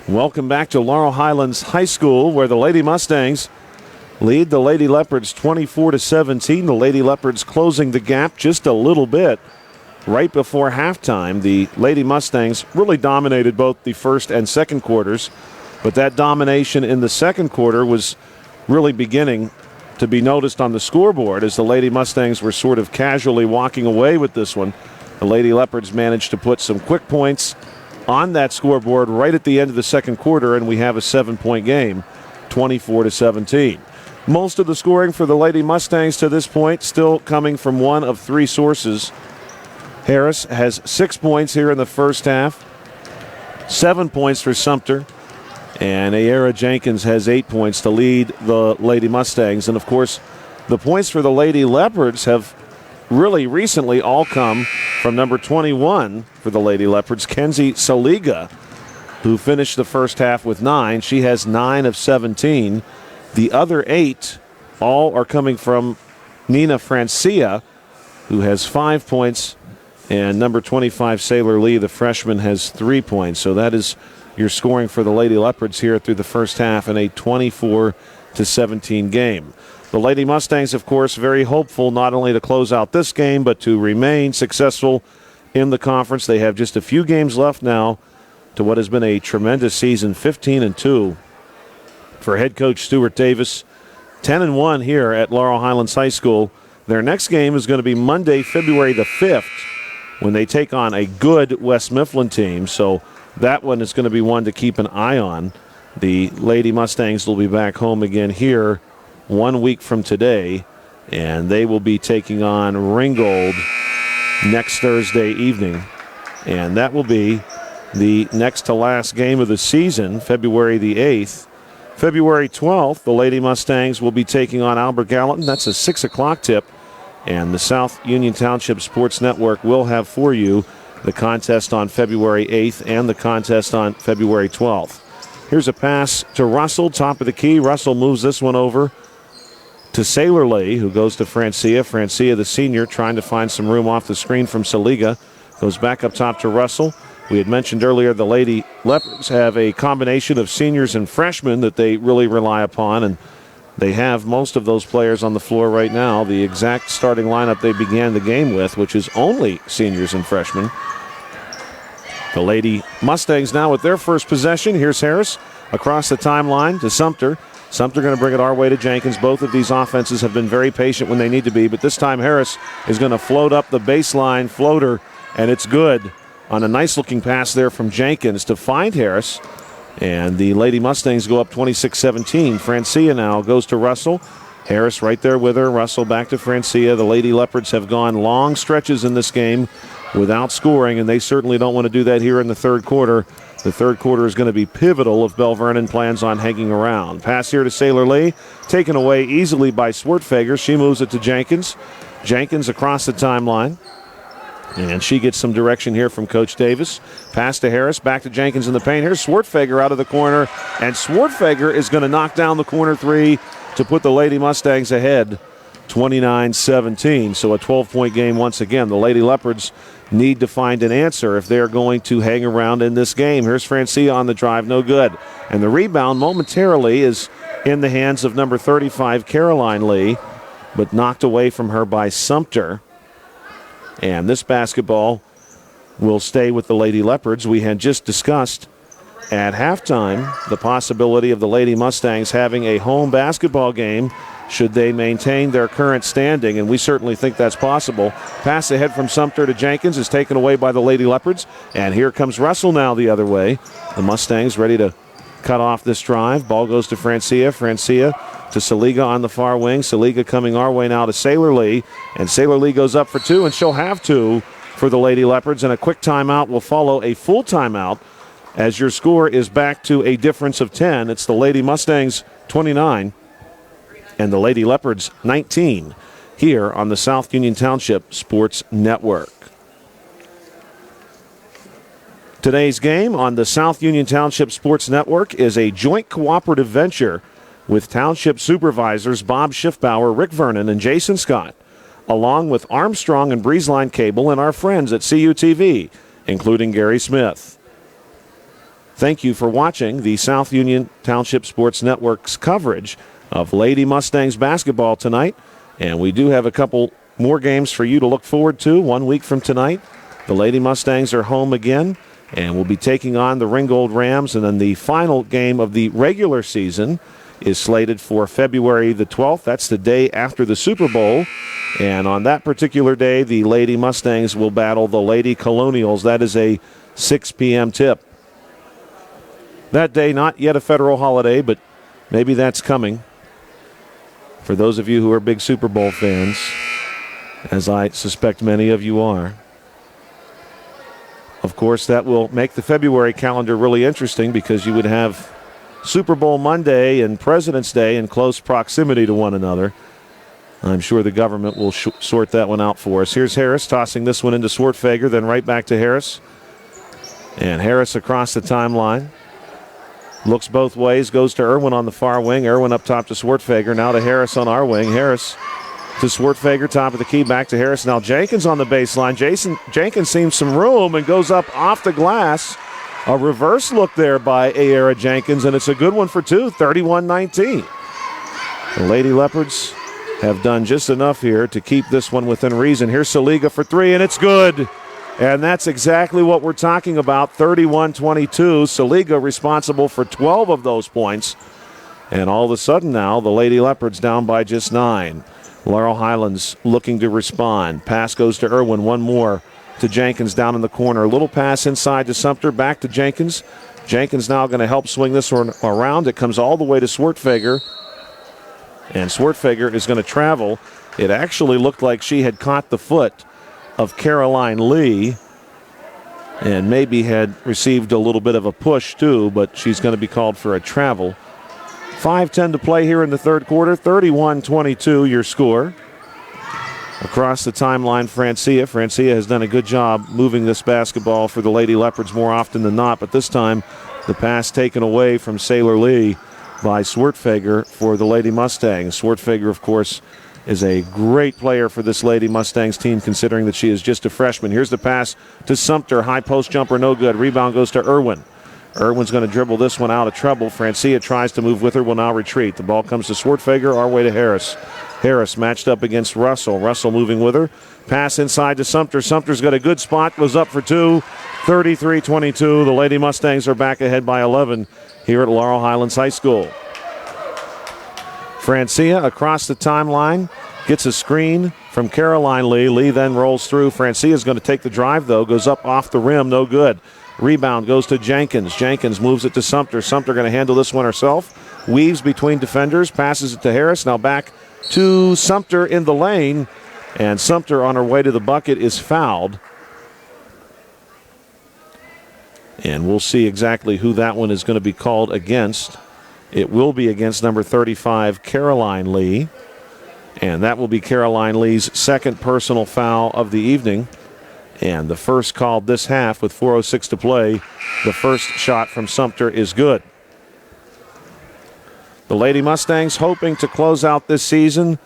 Welcome back to Laurel Highlands High School, where the Lady Mustangs lead the Lady Leopards 24-17. The Lady Leopards closing the gap just a little bit right before halftime. The Lady Mustangs really dominated both the first and second quarters, but that domination in the second quarter was really beginning to be noticed on the scoreboard as the Lady Mustangs were sort of casually walking away with this one. The Lady Leopards managed to put some quick points on that scoreboard right at the end of the second quarter, and we have a 7-point game, 24-17. Most of the scoring for the Lady Mustangs to this point still coming from one of three sources. Harris has 6 points here in the first half, 7 points for Sumter, and Ayera Jenkins has 8 points to lead the Lady Mustangs. And, of course, the points for the Lady Leopards have really recently all come from number 21 for the Lady Leopards, Kenzie Saliga, who finished the first half with 9. She has 9 of 17. The other 8 all are coming from Nina Francia, who has 5 points, and number 25, Sailor Lee, the freshman, has 3 points. So that is your scoring for the Lady Leopards here through the first half in a 24-17 game. The Lady Mustangs, of course, very hopeful not only to close out this game, but to remain successful in the conference. They have just a few games left now to what has been a tremendous season, 15-2 for head coach Stuart Davis, 10-1 here at Laurel Highlands High School. Their next game is going to be Monday, February the 5th, when they take on a good West Mifflin team. So that one is going to be one to keep an eye on. The Lady Mustangs will be back home again here 1 week from today, and they will be taking on Ringgold next Thursday evening. And that will be the next to last game of the season, February the 8th. February 12th, the Lady Mustangs will be taking on Albert Gallatin. That's a 6 o'clock tip. And the South Union Township Sports Network will have for you the contest on February 8th and the contest on February 12th. Here's a pass to Russell, top of the key. Russell moves this one over to Sailor Lee, who goes to Francia. Francia, the senior, trying to find some room off the screen from Saliga. Goes back up top to Russell. We had mentioned earlier the Lady Leopards have a combination of seniors and freshmen that they really rely upon, and they have most of those players on the floor right now. The exact starting lineup they began the game with, which is only seniors and freshmen. The Lady Mustangs now with their first possession. Here's Harris across the timeline to Sumter. Sumter going to bring it our way to Jenkins. Both of these offenses have been very patient when they need to be, but this time Harris is going to float up the baseline floater, and it's good on a nice-looking pass there from Jenkins to find Harris. And the Lady Mustangs go up 26-17. Francia now goes to Russell. Harris right there with her. Russell back to Francia. The Lady Leopards have gone long stretches in this game without scoring, and they certainly don't want to do that here in the third quarter. The third quarter is going to be pivotal if Belle Vernon plans on hanging around. Pass here to Sailor Lee, taken away easily by Swartfager. She moves it to Jenkins. Jenkins across the timeline. And she gets some direction here from Coach Davis. Pass to Harris, back to Jenkins in the paint. Here's Swartfager out of the corner, and Swartfager is going to knock down the corner three to put the Lady Mustangs ahead 29-17. So a 12-point game once again. The Lady Leopards need to find an answer if they're going to hang around in this game. Here's Francia on the drive, no good. And the rebound momentarily is in the hands of number 35, Caroline Lee, but knocked away from her by Sumter. And this basketball will stay with the Lady Leopards. We had just discussed at halftime the possibility of the Lady Mustangs having a home basketball game should they maintain their current standing, and we certainly think that's possible. Pass ahead from Sumter to Jenkins is taken away by the Lady Leopards, and here comes Russell now the other way. The Mustangs ready to cut off this drive. Ball goes to Francia. Francia to Saliga on the far wing. Saliga coming our way now to Sailor Lee, and Sailor Lee goes up for two, and she'll have two for the Lady Leopards, and a quick timeout will follow a full timeout as your score is back to a difference of 10. It's the Lady Mustangs 29 and the Lady Leopards 19 here on the South Union Township Sports Network. Today's game on the South Union Township Sports Network is a joint cooperative venture with Township Supervisors Bob Schiffbauer, Rick Vernon, and Jason Scott, along with Armstrong and Breezeline Cable and our friends at CUTV, including Gary Smith. thank you for watching the South Union Township Sports Network's coverage of Lady Mustangs basketball tonight. And we do have a couple more games for you to look forward to 1 week from tonight. The Lady Mustangs are home again, and will be taking on the Ringgold Rams. And then the final game of the regular season is slated for February the 12th. That's the day after the Super Bowl. And on that particular day, the Lady Mustangs will battle the Lady Colonials. That is a 6 p.m. tip. That day, not yet a federal holiday, but maybe that's coming for those of you who are big Super Bowl fans, as I suspect many of you are. Of course, that will make the February calendar really interesting because you would have Super Bowl Monday and President's Day in close proximity to one another. I'm sure the government will sort that one out for us. Here's Harris tossing this one into Swartfager, then right back to Harris. And Harris across the timeline. Looks both ways, goes to Irwin on the far wing. Irwin up top to Swartfager, now to Harris on our wing. Harris to Swartfager, top of the key, back to Harris. Now Jenkins on the baseline. Jenkins sees some room and goes up off the glass. A reverse look there by Ayera Jenkins, and it's a good one for two, 31-19. The Lady Leopards have done just enough here to keep this one within reason. Here's Saliga for three, and it's good. And that's exactly what we're talking about, 31-22. Saliga responsible for 12 of those points. And all of a sudden now, the Lady Leopards down by just 9. Laurel Highlands looking to respond. Pass goes to Irwin, one more to Jenkins down in the corner. A little pass inside to Sumter, back to Jenkins. Jenkins now going to help swing this one around. It comes all the way to Swartfager. And Swartfager is going to travel. It actually looked like she had caught the foot of Caroline Lee and maybe had received a little bit of a push too, but she's going to be called for a travel. 5:10 to play here in the third quarter. 31-22 your score. Across the timeline, Francia. Francia has done a good job moving this basketball for the Lady Leopards more often than not, but this time the pass taken away from Sailor Lee by Swartfager for the Lady Mustangs. Swartfager, of course, is a great player for this Lady Mustangs team, considering that she is just a freshman. Here's the pass to Sumter. High post jumper, no good. Rebound goes to Irwin. Irwin's going to dribble this one out of trouble. Francia tries to move with her, will now retreat. The ball comes to Swartfager, our way to Harris. Harris matched up against Russell. Russell moving with her. Pass inside to Sumter. Sumter's got a good spot, goes up for two. 33-22. The Lady Mustangs are back ahead by 11 here at Laurel Highlands High School. Francia across the timeline, gets a screen from Caroline Lee. Lee then rolls through. Francia is going to take the drive, though. Goes up off the rim, no good. Rebound goes to Jenkins. Jenkins moves it to Sumter. Sumter going to handle this one herself. Weaves between defenders, passes it to Harris. Now back to Sumter in the lane. And Sumter on her way to the bucket is fouled. And we'll see exactly who that one is going to be called against. It will be against number 35, Caroline Lee. And that will be Caroline Lee's second personal foul of the evening. And the first called this half with 4:06 to play. The first shot from Sumter is good. The Lady Mustangs hoping to close out this season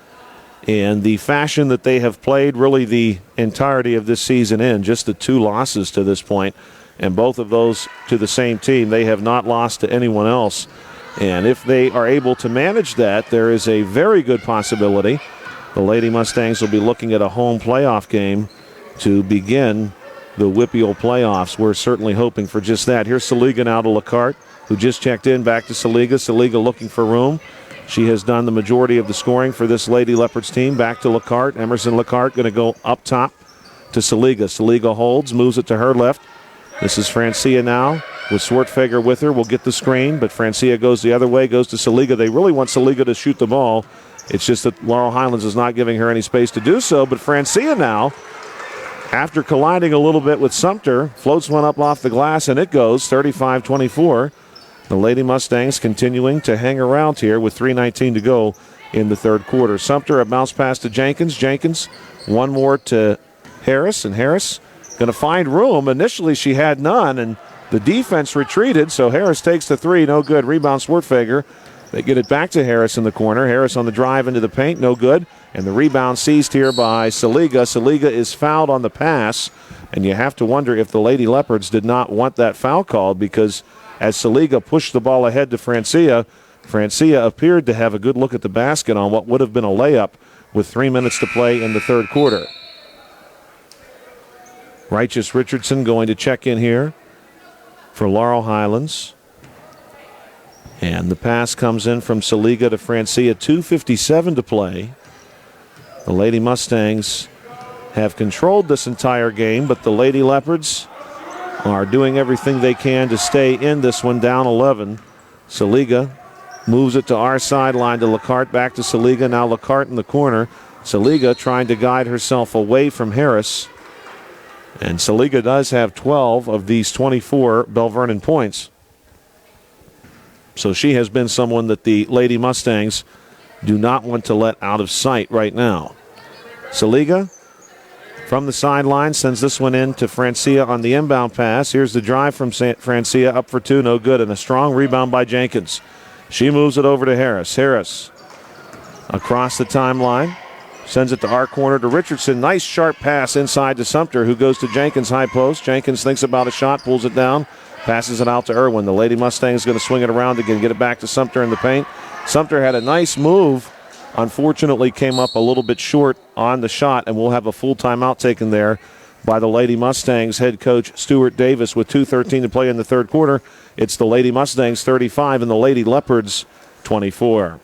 in the fashion that they have played really the entirety of this season in. Just the 2 losses to this point, and both of those to the same team. They have not lost to anyone else. And if they are able to manage that, there is a very good possibility the Lady Mustangs will be looking at a home playoff game to begin the WPIAL playoffs. We're certainly hoping for just that. Here's Saliga now to LaCarte, who just checked in, back to Saliga. Saliga looking for room. She has done the majority of the scoring for this Lady Leopards team. Back to LaCarte. Emerson LaCarte going to go up top to Saliga. Saliga holds, moves it to her left. This is Francia now with Swartfager with her. Will get the screen, but Francia goes the other way, goes to Saliga. They really want Saliga to shoot the ball. It's just that Laurel Highlands is not giving her any space to do so. But Francia now, after colliding a little bit with Sumter, floats one up off the glass, and it goes 35-24. The Lady Mustangs continuing to hang around here with 3:19 to go in the third quarter. Sumter, a bounce pass to Jenkins. Jenkins, one more to Harris, and Harris going to find room. Initially, she had none, and the defense retreated, so Harris takes the three. No good. Rebound, Swartfager. They get it back to Harris in the corner. Harris on the drive into the paint. No good. And the rebound seized here by Saliga. Saliga is fouled on the pass, and you have to wonder if the Lady Leopards did not want that foul called, because as Saliga pushed the ball ahead to Francia. Francia appeared to have a good look at the basket on what would have been a layup with 3 minutes to play in the third quarter. Righteous Richardson going to check in here for Laurel Highlands. And the pass comes in from Saliga to Francia, 2:57 to play. The Lady Mustangs have controlled this entire game, but the Lady Leopards are doing everything they can to stay in this one, down 11. Saliga moves it to our sideline to Lacarte, back to Saliga. Now Lacarte in the corner. Saliga trying to guide herself away from Harris. And Saliga does have 12 of these 24 Belle Vernon points. So she has been someone that the Lady Mustangs do not want to let out of sight right now. Saliga from the sideline sends this one in to Francia on the inbound pass. Here's the drive from Francia, up for two, no good, and a strong rebound by Jenkins. She moves it over to Harris. Harris across the timeline, sends it to our corner to Richardson. Nice sharp pass inside to Sumter, who goes to Jenkins high post. Jenkins thinks about a shot, pulls it down, passes it out to Irwin. The Lady Mustangs going to swing it around again, get it back to Sumter in the paint. Sumter had a nice move. Unfortunately, came up a little bit short on the shot, and we'll have a full timeout taken there by the Lady Mustangs head coach Stuart Davis with 2:13 to play in the third quarter. It's the Lady Mustangs 35 and the Lady Leopards 24.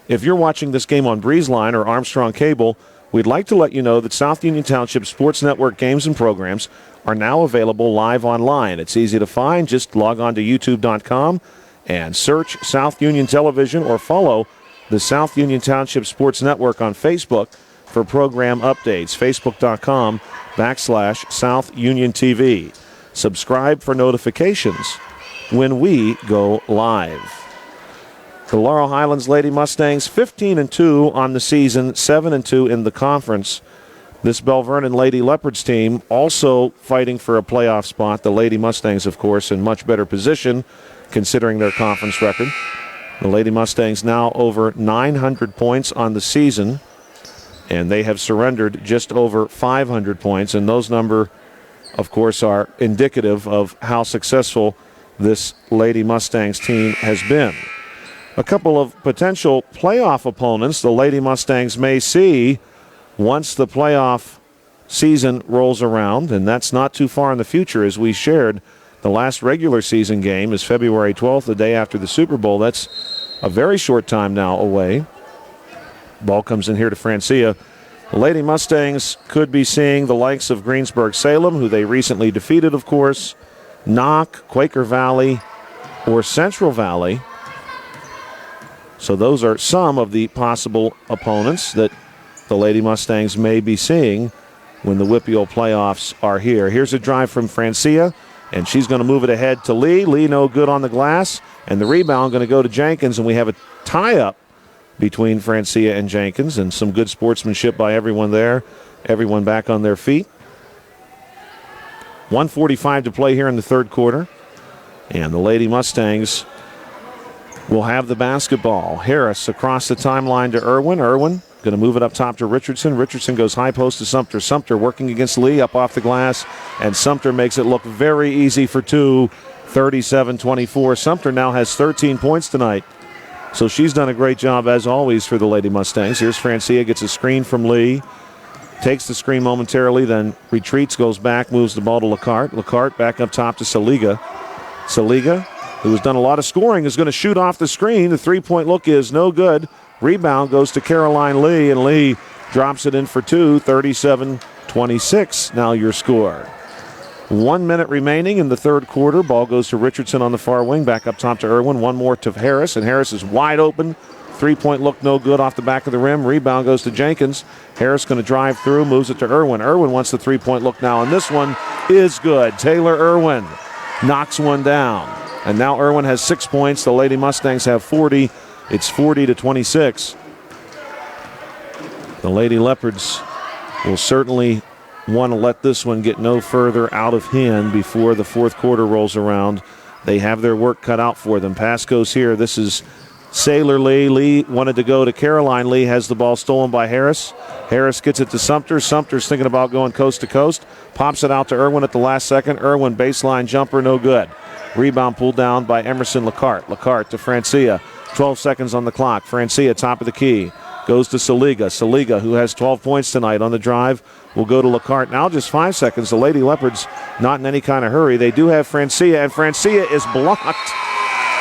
If you're watching this game on BreezeLine or Armstrong Cable, we'd like to let you know that South Union Township Sports Network games and programs are now available live online. It's easy to find. Just log on to youtube.com and search South Union Television or follow the South Union Township Sports Network on Facebook for program updates. Facebook.com/South Union TV. Subscribe for notifications when we go live. The Laurel Highlands Lady Mustangs 15-2 on the season, 7-2 in the conference. This Belle Vernon Lady Leopards team also fighting for a playoff spot. The Lady Mustangs, of course, in much better position considering their conference record. The Lady Mustangs now over 900 points on the season, and they have surrendered just over 500 points, and those numbers, of course, are indicative of how successful this Lady Mustangs team has been. A couple of potential playoff opponents the Lady Mustangs may see once the playoff season rolls around, and that's not too far in the future. As we shared, the last regular season game is February 12th, the day after the Super Bowl. That's a very short time now away. Ball comes in here to Francia. The Lady Mustangs could be seeing the likes of Greensburg-Salem, who they recently defeated, of course, Knock, Quaker Valley, or Central Valley. So those are some of the possible opponents that the Lady Mustangs may be seeing when the WPIAL playoffs are here. Here's a drive from Francia, and she's going to move it ahead to Lee. Lee no good on the glass, and the rebound going to go to Jenkins, and we have a tie-up between Francia and Jenkins, and some good sportsmanship by everyone there. Everyone back on their feet. 1:45 to play here in the third quarter, and the Lady Mustangs will have the basketball. Harris across the timeline to Irwin. Irwin going to move it up top to Richardson. Richardson goes high post to Sumter. Sumter working against Lee up off the glass, and Sumter makes it look very easy for two, 37-24. Sumter now has 13 points tonight, so she's done a great job as always for the Lady Mustangs. Here's Francia, gets a screen from Lee, takes the screen momentarily, then retreats, goes back, moves the ball to Lacarte. Lacarte back up top to Saliga. Saliga, who has done a lot of scoring, is going to shoot off the screen. The three-point look is no good. Rebound goes to Caroline Lee, and Lee drops it in for two, 37-26. Now your score. 1 minute remaining in the third quarter. Ball goes to Richardson on the far wing, back up top to Irwin. One more to Harris, and Harris is wide open. Three-point look no good off the back of the rim. Rebound goes to Jenkins. Harris going to drive through, moves it to Irwin. Irwin wants the three-point look now, and this one is good. Taylor Irwin knocks one down. And now Irwin has 6 points. The Lady Mustangs have 40. It's 40-26. The Lady Leopards will certainly want to let this one get no further out of hand before the fourth quarter rolls around. They have their work cut out for them. Pass goes here. This is Sailor Lee. Lee wanted to go to Caroline. Lee has the ball stolen by Harris. Harris gets it to Sumter. Sumter's thinking about going coast to coast. Pops it out to Irwin at the last second. Irwin baseline jumper, no good. Rebound pulled down by Emerson Lacarte. Lacarte to Francia. 12 seconds on the clock. Francia, top of the key. Goes to Saliga. Saliga, who has 12 points tonight on the drive, will go to Lacarte. Now just 5 seconds. The Lady Leopards not in any kind of hurry. They do have Francia, and Francia is blocked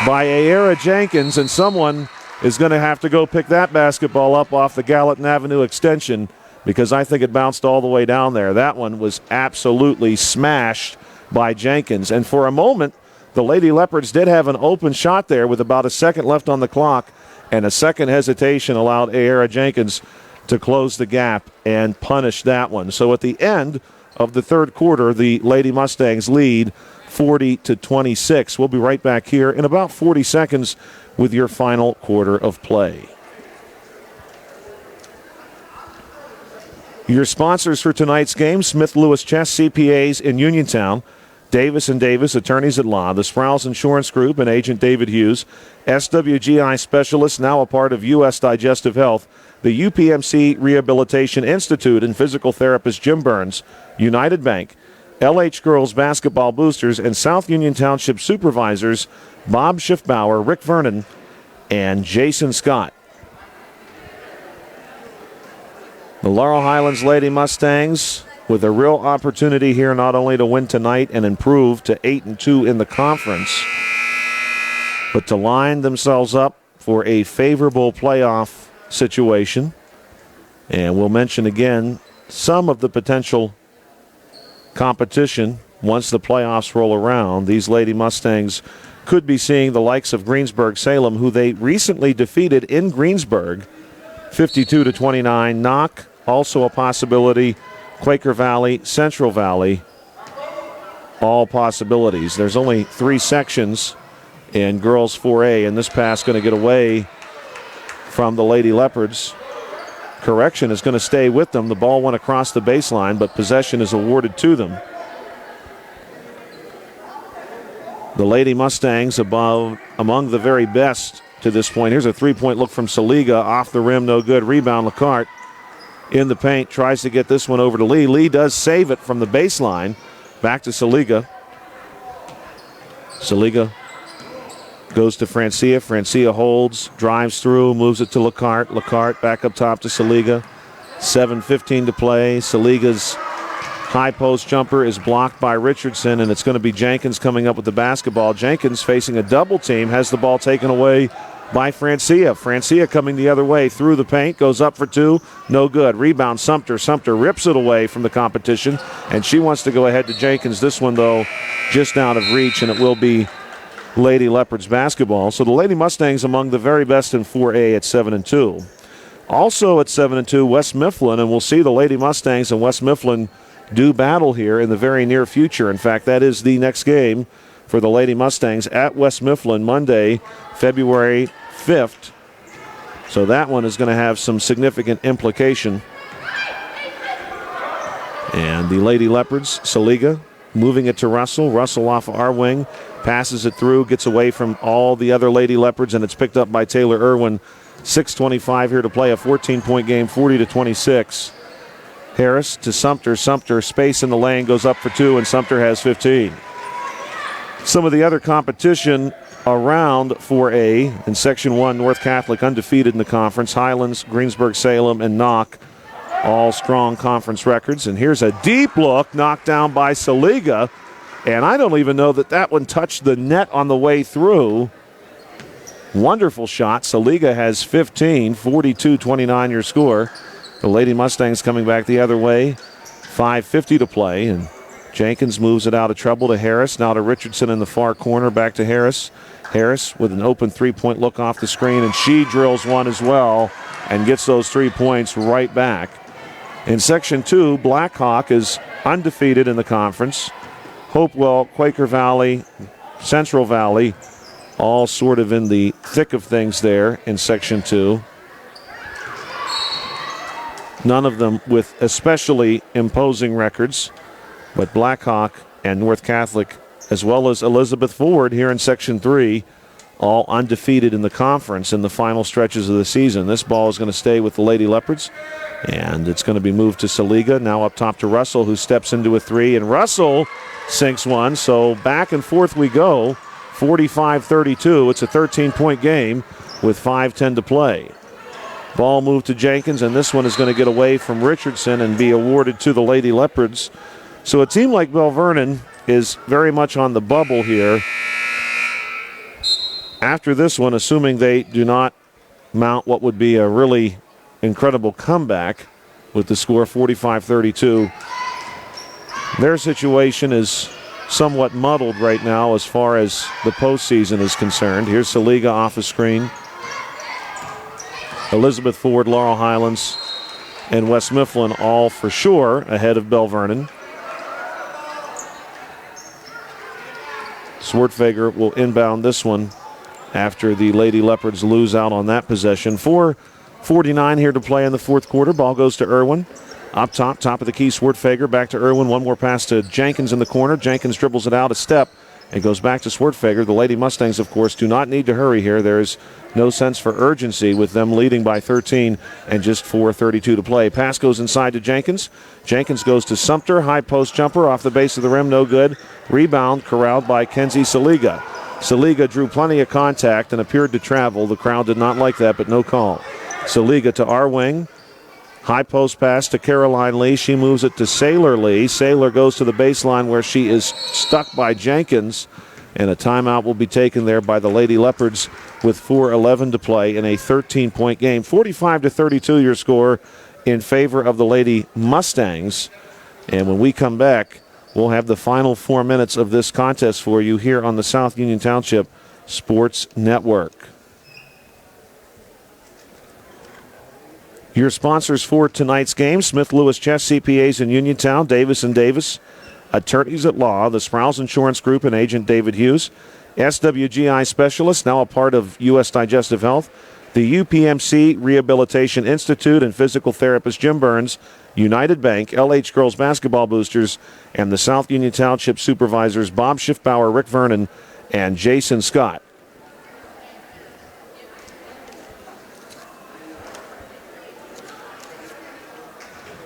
by Ayera Jenkins, and someone is going to have to go pick that basketball up off the Gallatin Avenue extension because I think it bounced all the way down there. That one was absolutely smashed by Jenkins. And for a moment, the Lady Leopards did have an open shot there with about a second left on the clock, and a second hesitation allowed Ayera Jenkins to close the gap and punish that one. So at the end of the third quarter, the Lady Mustangs lead 40-26. We'll be right back here in about 40 seconds with your final quarter of play. Your sponsors for tonight's game, Smith Lewis Chess CPAs in Uniontown, Davis & Davis, attorneys at law, the Sprouse Insurance Group and Agent David Hughes, SWGI Specialists, now a part of U.S. Digestive Health, the UPMC Rehabilitation Institute and physical therapist Jim Burns, United Bank, LH Girls Basketball Boosters, and South Union Township Supervisors Bob Schiffbauer, Rick Vernon, and Jason Scott. The Laurel Highlands Lady Mustangs with a real opportunity here not only to win tonight and improve to 8-2 in the conference, but to line themselves up for a favorable playoff situation. And we'll mention again some of the potential competition once the playoffs roll around. These Lady Mustangs could be seeing the likes of Greensburg-Salem, who they recently defeated in Greensburg, 52-29. Knock, also a possibility. Quaker Valley, Central Valley, all possibilities. There's only 3 sections in girls 4A, and this pass going to get away from the Lady Leopards. Correction is going to stay with them. The ball went across the baseline, but possession is awarded to them. The Lady Mustangs among the very best to this point. Here's a three-point look from Saliga. Off the rim, no good. Rebound, Lacarte in the paint. Tries to get this one over to Lee. Lee does save it from the baseline. Back to Saliga. Saliga goes to Francia. Francia holds, drives through, moves it to Lacarte. Lacarte back up top to Saliga. 7:15 to play. Saliga's high post jumper is blocked by Richardson, and it's going to be Jenkins coming up with the basketball. Jenkins facing a double team, has the ball taken away by Francia. Francia coming the other way through the paint, goes up for 2, no good. Rebound, Sumter. Sumter rips it away from the competition, and she wants to go ahead to Jenkins. This one, though, just out of reach, and it will be Lady Leopards basketball. So the Lady Mustangs among the very best in 4A at 7-2. Also at 7-2, West Mifflin, and we'll see the Lady Mustangs and West Mifflin do battle here in the very near future. In fact, that is the next game for the Lady Mustangs at West Mifflin Monday, February 5th. So that one is going to have some significant implication. And the Lady Leopards, Saliga, moving it to Russell. Russell off our wing, passes it through, gets away from all the other Lady Leopards, and it's picked up by Taylor Irwin. 6:25 here to play, a 14-point game, 40-26. Harris to Sumter. Sumter, space in the lane, goes up for 2, and Sumter has 15. Some of the other competition around 4A in Section 1, North Catholic undefeated in the conference. Highlands, Greensburg-Salem, and Knock, all strong conference records. And here's a deep look knocked down by Saliga, and I don't even know that one touched the net on the way through. Wonderful shot. Saliga has 15, 42-29 your score. The Lady Mustangs coming back the other way. 5:50 to play, and Jenkins moves it out of trouble to Harris. Now to Richardson in the far corner. Back to Harris. Harris with an open three-point look off the screen, and she drills one as well and gets those 3 points right back. In Section 2, Blackhawk is undefeated in the conference. Hopewell, Quaker Valley, Central Valley, all sort of in the thick of things there in Section 2. None of them with especially imposing records, but Blackhawk and North Catholic, as well as Elizabeth Ford here in Section 3, all undefeated in the conference in the final stretches of the season. This ball is going to stay with the Lady Leopards, and it's going to be moved to Saliga. Now up top to Russell, who steps into a three, and Russell sinks one. So back and forth we go, 45-32. It's a 13-point game with 5:10 to play. Ball moved to Jenkins, and this one is going to get away from Richardson and be awarded to the Lady Leopards. So a team like Belle Vernon is very much on the bubble here. After this one, assuming they do not mount what would be a really incredible comeback with the score 45-32, their situation is somewhat muddled right now as far as the postseason is concerned. Here's Saliga off a screen. Elizabeth Ford, Laurel Highlands, and West Mifflin all for sure ahead of Belle Vernon. Swartfager will inbound this one after the Lady Leopards lose out on that possession. 4:49 here to play in the fourth quarter. Ball goes to Irwin. Up top of the key, Swartfager. Back to Irwin. One more pass to Jenkins in the corner. Jenkins dribbles it out a step and goes back to Swartfager. The Lady Mustangs, of course, do not need to hurry here. There is no sense for urgency with them leading by 13 and just 4:32 to play. Pass goes inside to Jenkins. Jenkins goes to Sumter. High post jumper off the base of the rim. No good. Rebound corralled by Kenzie Saliga. Saliga drew plenty of contact and appeared to travel. The crowd did not like that, but no call. Saliga to our wing. High post pass to Caroline Lee. She moves it to Sailor Lee. Sailor goes to the baseline where she is stuck by Jenkins. And a timeout will be taken there by the Lady Leopards with 4:11 to play in a 13-point game. 45-32 your score in favor of the Lady Mustangs. And when we come back, we'll have the final 4 minutes of this contest for you here on the South Union Township Sports Network. Your sponsors for tonight's game: Smith Lewis Chess CPAs in Uniontown, Davis & Davis, Attorneys at Law, the Sprouse Insurance Group and Agent David Hughes, SWGI Specialist, now a part of U.S. Digestive Health, the UPMC Rehabilitation Institute and physical therapist Jim Burns, United Bank, LH Girls Basketball Boosters, and the South Union Township Supervisors Bob Schiffbauer, Rick Vernon, and Jason Scott.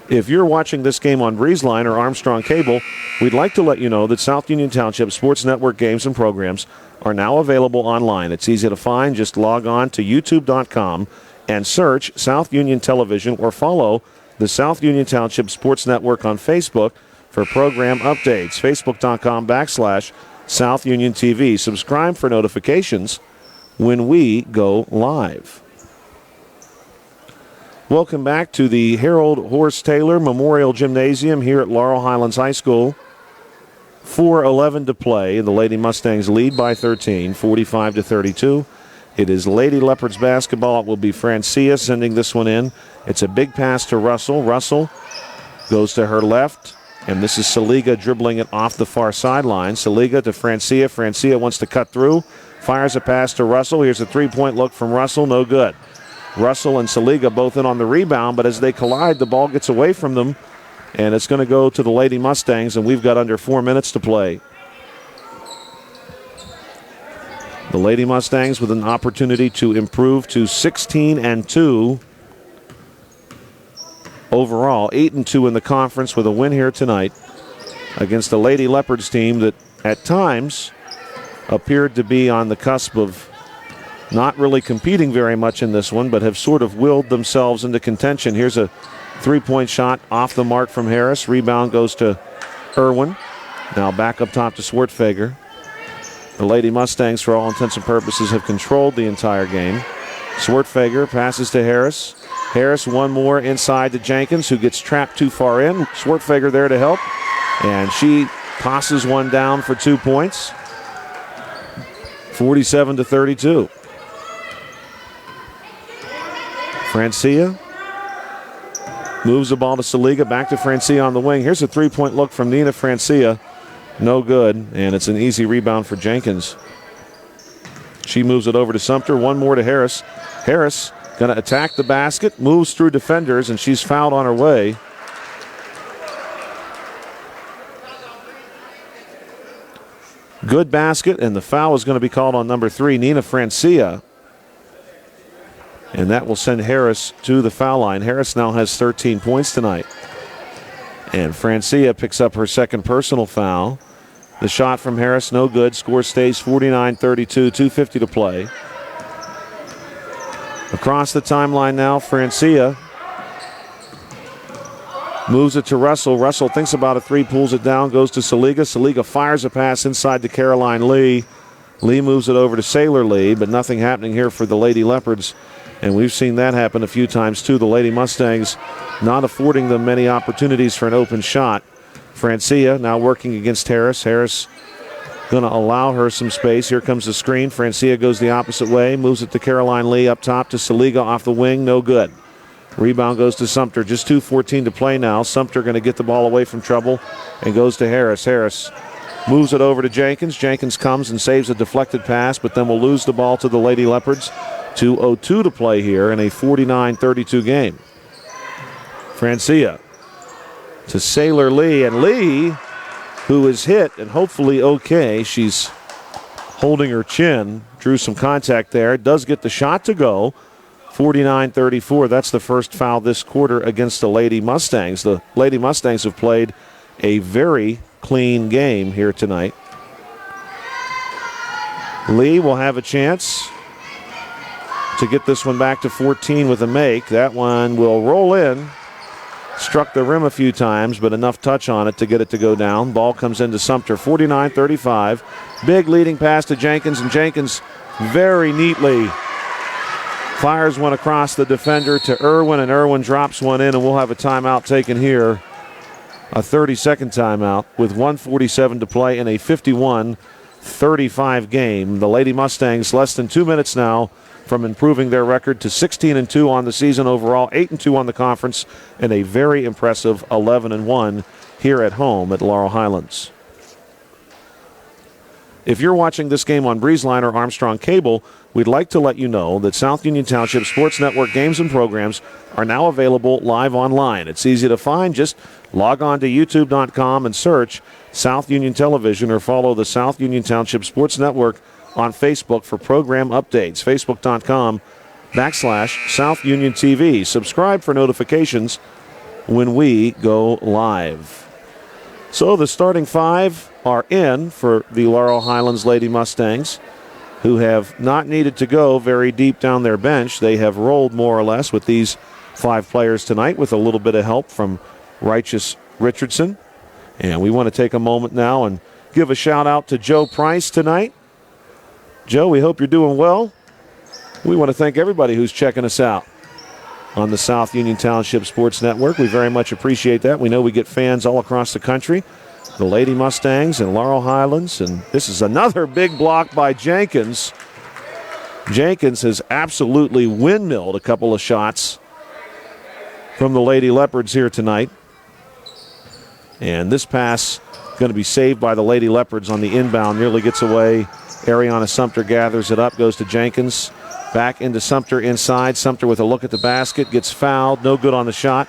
If you're watching this game on Breezeline or Armstrong Cable, we'd like to let you know that South Union Township Sports Network games and programs are now available online. It's easy to find. Just log on to youtube.com and search South Union Television or follow the South Union Township Sports Network on Facebook for program updates. Facebook.com/South Union TV. Subscribe for notifications when we go live. Welcome back to the Harold Horst Taylor Memorial Gymnasium here at Laurel Highlands High School. 4:11 to play. The Lady Mustangs lead by 13, 45-32. It is Lady Leopards basketball. It will be Francia sending this one in. It's a big pass to Russell. Russell goes to her left, and this is Saliga dribbling it off the far sideline. Saliga to Francia. Francia wants to cut through. Fires a pass to Russell. Here's a three-point look from Russell. No good. Russell and Saliga both in on the rebound, but as they collide, the ball gets away from them, and it's going to go to the Lady Mustangs, and we've got under 4 minutes to play. The Lady Mustangs with an opportunity to improve to 16-2 overall, 8-2 in the conference with a win here tonight against the Lady Leopards team that at times appeared to be on the cusp of not really competing very much in this one, but have sort of willed themselves into contention. Here's a three-point shot off the mark from Harris. Rebound goes to Irwin. Now back up top to Swartfager. The Lady Mustangs, for all intents and purposes, have controlled the entire game. Swartfager passes to Harris. Harris one more inside to Jenkins, who gets trapped too far in. Swartfager there to help, and she tosses one down for 2 points. 47-32. Francia moves the ball to Saliga, back to Francia on the wing. Here's a three-point look from Nina Francia. No good, and it's an easy rebound for Jenkins. She moves it over to Sumter. One more to Harris. Harris going to attack the basket, moves through defenders, and she's fouled on her way. Good basket, and the foul is going to be called on number 3, Nina Francia. And that will send Harris to the foul line. Harris now has 13 points tonight. And Francia picks up her second personal foul. The shot from Harris, no good. Score stays 49-32, 2:50 to play. Across the timeline now, Francia moves it to Russell. Russell thinks about a three, pulls it down, goes to Saliga. Saliga fires a pass inside to Caroline Lee. Lee moves it over to Sailor Lee, but nothing happening here for the Lady Leopards. And we've seen that happen a few times too. The Lady Mustangs not affording them many opportunities for an open shot. Francia now working against Harris. Harris going to allow her some space. Here comes the screen. Francia goes the opposite way, moves it to Caroline Lee up top to Saliga off the wing. No good. Rebound goes to Sumter. Just 2:14 to play now. Sumter going to get the ball away from trouble and goes to Harris. Harris moves it over to Jenkins. Jenkins comes and saves a deflected pass, but then will lose the ball to the Lady Leopards. 2:02 to play here in a 49-32 game. Francia to Sailor Lee, and Lee, who is hit and hopefully okay. She's holding her chin, drew some contact there, does get the shot to go. 49-34, that's the first foul this quarter against the Lady Mustangs. The Lady Mustangs have played a very clean game here tonight. Lee will have a chance to get this one back to 14 with a make. That one will roll in. Struck the rim a few times, but enough touch on it to get it to go down. Ball comes into Sumter, 49-35. Big leading pass to Jenkins, and Jenkins very neatly fires one across the defender to Irwin, and Irwin drops one in, and we'll have a timeout taken here. A 30-second timeout with 1:47 to play in a 51-35 game. The Lady Mustangs less than 2 minutes now from improving their record to 16-2 on the season overall, 8-2 on the conference, and a very impressive 11-1 here at home at Laurel Highlands. If you're watching this game on BreezeLine or Armstrong Cable, we'd like to let you know that South Union Township Sports Network games and programs are now available live online. It's easy to find. Just log on to youtube.com and search South Union Television, or follow the South Union Township Sports Network on Facebook for program updates. Facebook.com/South Union TV. Subscribe for notifications when we go live. So the starting five are in for the Laurel Highlands Lady Mustangs, who have not needed to go very deep down their bench. They have rolled more or less with these five players tonight, with a little bit of help from Righteous Richardson. And we want to take a moment now and give a shout out to Joe Price tonight. Joe, we hope you're doing well. We want to thank everybody who's checking us out on the South Union Township Sports Network. We very much appreciate that. We know we get fans all across the country. The Lady Mustangs and Laurel Highlands, and this is another big block by Jenkins. Jenkins has absolutely windmilled a couple of shots from the Lady Leopards here tonight. And this pass going to be saved by the Lady Leopards on the inbound. Nearly gets away. Ariana Sumter gathers it up, goes to Jenkins. Back into Sumter inside. Sumter with a look at the basket, gets fouled. No good on the shot.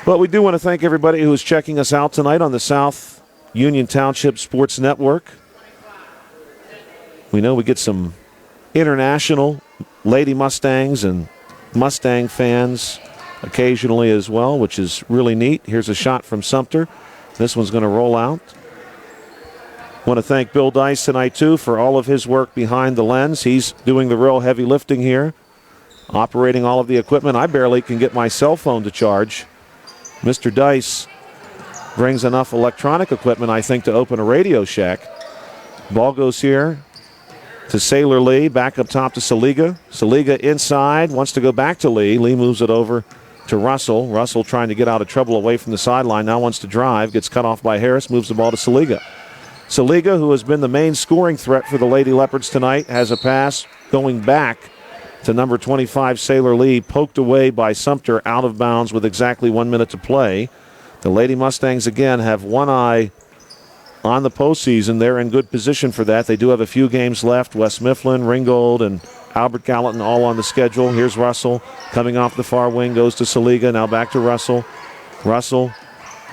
But we do want to thank everybody who is checking us out tonight on the South Union Township Sports Network. We know we get some international Lady Mustangs and Mustang fans occasionally as well, which is really neat. Here's a shot from Sumter. This one's going to roll out. Want to thank Bill Dice tonight, too, for all of his work behind the lens. He's doing the real heavy lifting here, operating all of the equipment. I barely can get my cell phone to charge. Mr. Dice brings enough electronic equipment, I think, to open a Radio Shack. Ball goes here to Sailor Lee, back up top to Saliga. Saliga inside, wants to go back to Lee. Lee moves it over to Russell. Russell trying to get out of trouble away from the sideline, now wants to drive, gets cut off by Harris, moves the ball to Saliga. Saliga, who has been the main scoring threat for the Lady Leopards tonight, has a pass going back to number 25, Sailor Lee, poked away by Sumter out of bounds with exactly 1 minute to play. The Lady Mustangs, again, have one eye on the postseason. They're in good position for that. They do have a few games left. West Mifflin, Ringgold, and Albert Gallatin all on the schedule. Here's Russell coming off the far wing, goes to Saliga, now back to Russell. Russell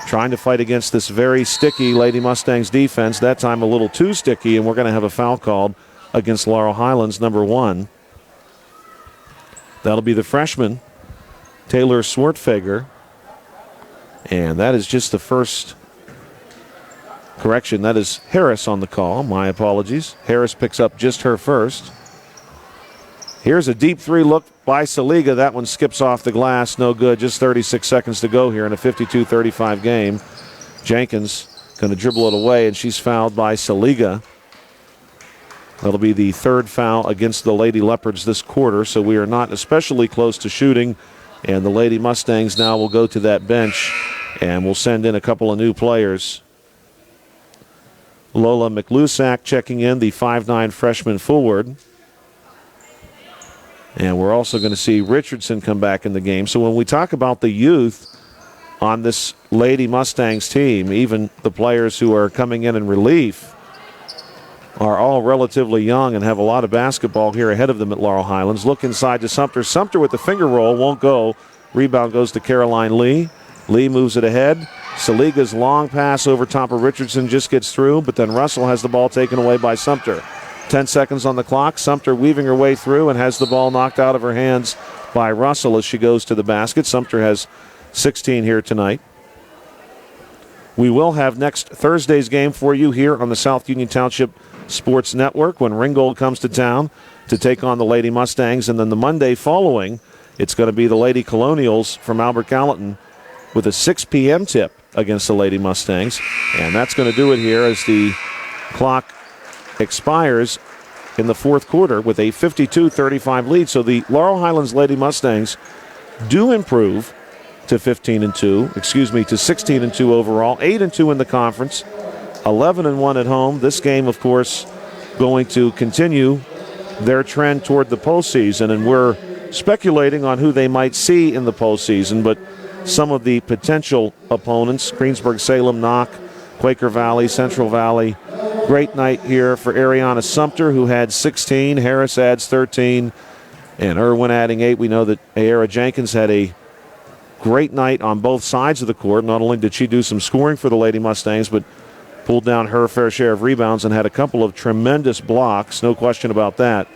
trying to fight against this very sticky Lady Mustangs defense, that time a little too sticky, and we're going to have a foul called against Laurel Highlands, number 1. That'll be the freshman, Taylor Swartfager. And that is just the first correction. That is Harris on the call. My apologies. Harris picks up just her first. Here's a deep 3 look by Saliga. That one skips off the glass. No good. Just 36 seconds to go here in a 52-35 game. Jenkins going to dribble it away, and she's fouled by Saliga. That'll be the 3rd foul against the Lady Leopards this quarter, so we are not especially close to shooting. And the Lady Mustangs now will go to that bench, and we'll send in a couple of new players. Lola McLusack checking in, the 5'9" freshman forward. And we're also going to see Richardson come back in the game. So when we talk about the youth on this Lady Mustangs team, even the players who are coming in relief are all relatively young and have a lot of basketball here ahead of them at Laurel Highlands. Look inside to Sumter. Sumter with the finger roll, won't go. Rebound goes to Caroline Lee. Lee moves it ahead. Saliga's long pass over top of Richardson just gets through, but then Russell has the ball taken away by Sumter. 10 seconds on the clock. Sumter weaving her way through and has the ball knocked out of her hands by Russell as she goes to the basket. Sumter has 16 here tonight. We will have next Thursday's game for you here on the South Union Township Sports Network when Ringgold comes to town to take on the Lady Mustangs. And then the Monday following, it's going to be the Lady Colonials from Albert Gallatin with a 6 p.m. tip against the Lady Mustangs. And that's going to do it here as the clock expires in the 4th quarter with a 52-35 lead. So the Laurel Highlands Lady Mustangs do improve to 16-2 overall, 8-2 in the conference, 11-1 at home. This game, of course, going to continue their trend toward the postseason, and we're speculating on who they might see in the postseason, but some of the potential opponents, Greensburg-Salem, Knock, Quaker Valley, Central Valley. Great night here for Ariana Sumter, who had 16. Harris adds 13, and Irwin adding 8. We know that Ayara Jenkins had a great night on both sides of the court. Not only did she do some scoring for the Lady Mustangs, but pulled down her fair share of rebounds and had a couple of tremendous blocks, no question about that.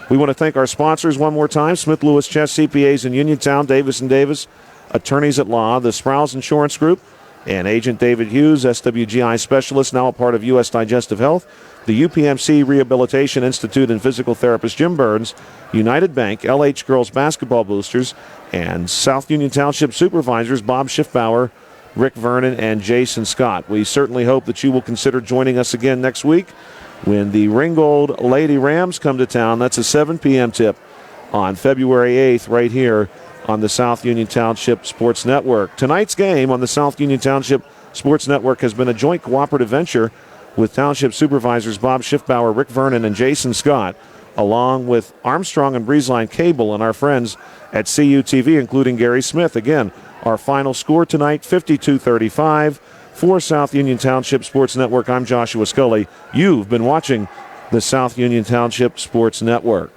We want to thank our sponsors one more time, Smith Lewis Chess CPAs in Uniontown, Davis & Davis, attorneys at law, the Sprouse Insurance Group, and Agent David Hughes, SWGI Specialist, now a part of U.S. Digestive Health, the UPMC Rehabilitation Institute and physical therapist Jim Burns, United Bank, LH Girls Basketball Boosters, and South Union Township Supervisors Bob Schiffbauer, Rick Vernon, and Jason Scott. We certainly hope that you will consider joining us again next week when the Ringgold Lady Rams come to town. That's a 7 p.m. tip on February 8th right here on the South Union Township Sports Network. Tonight's game on the South Union Township Sports Network has been a joint cooperative venture with Township Supervisors Bob Schiffbauer, Rick Vernon, and Jason Scott, along with Armstrong and Breezeline Cable and our friends at CUTV, including Gary Smith. Again, our final score tonight, 52-35. For South Union Township Sports Network, I'm Joshua Scully. You've been watching the South Union Township Sports Network.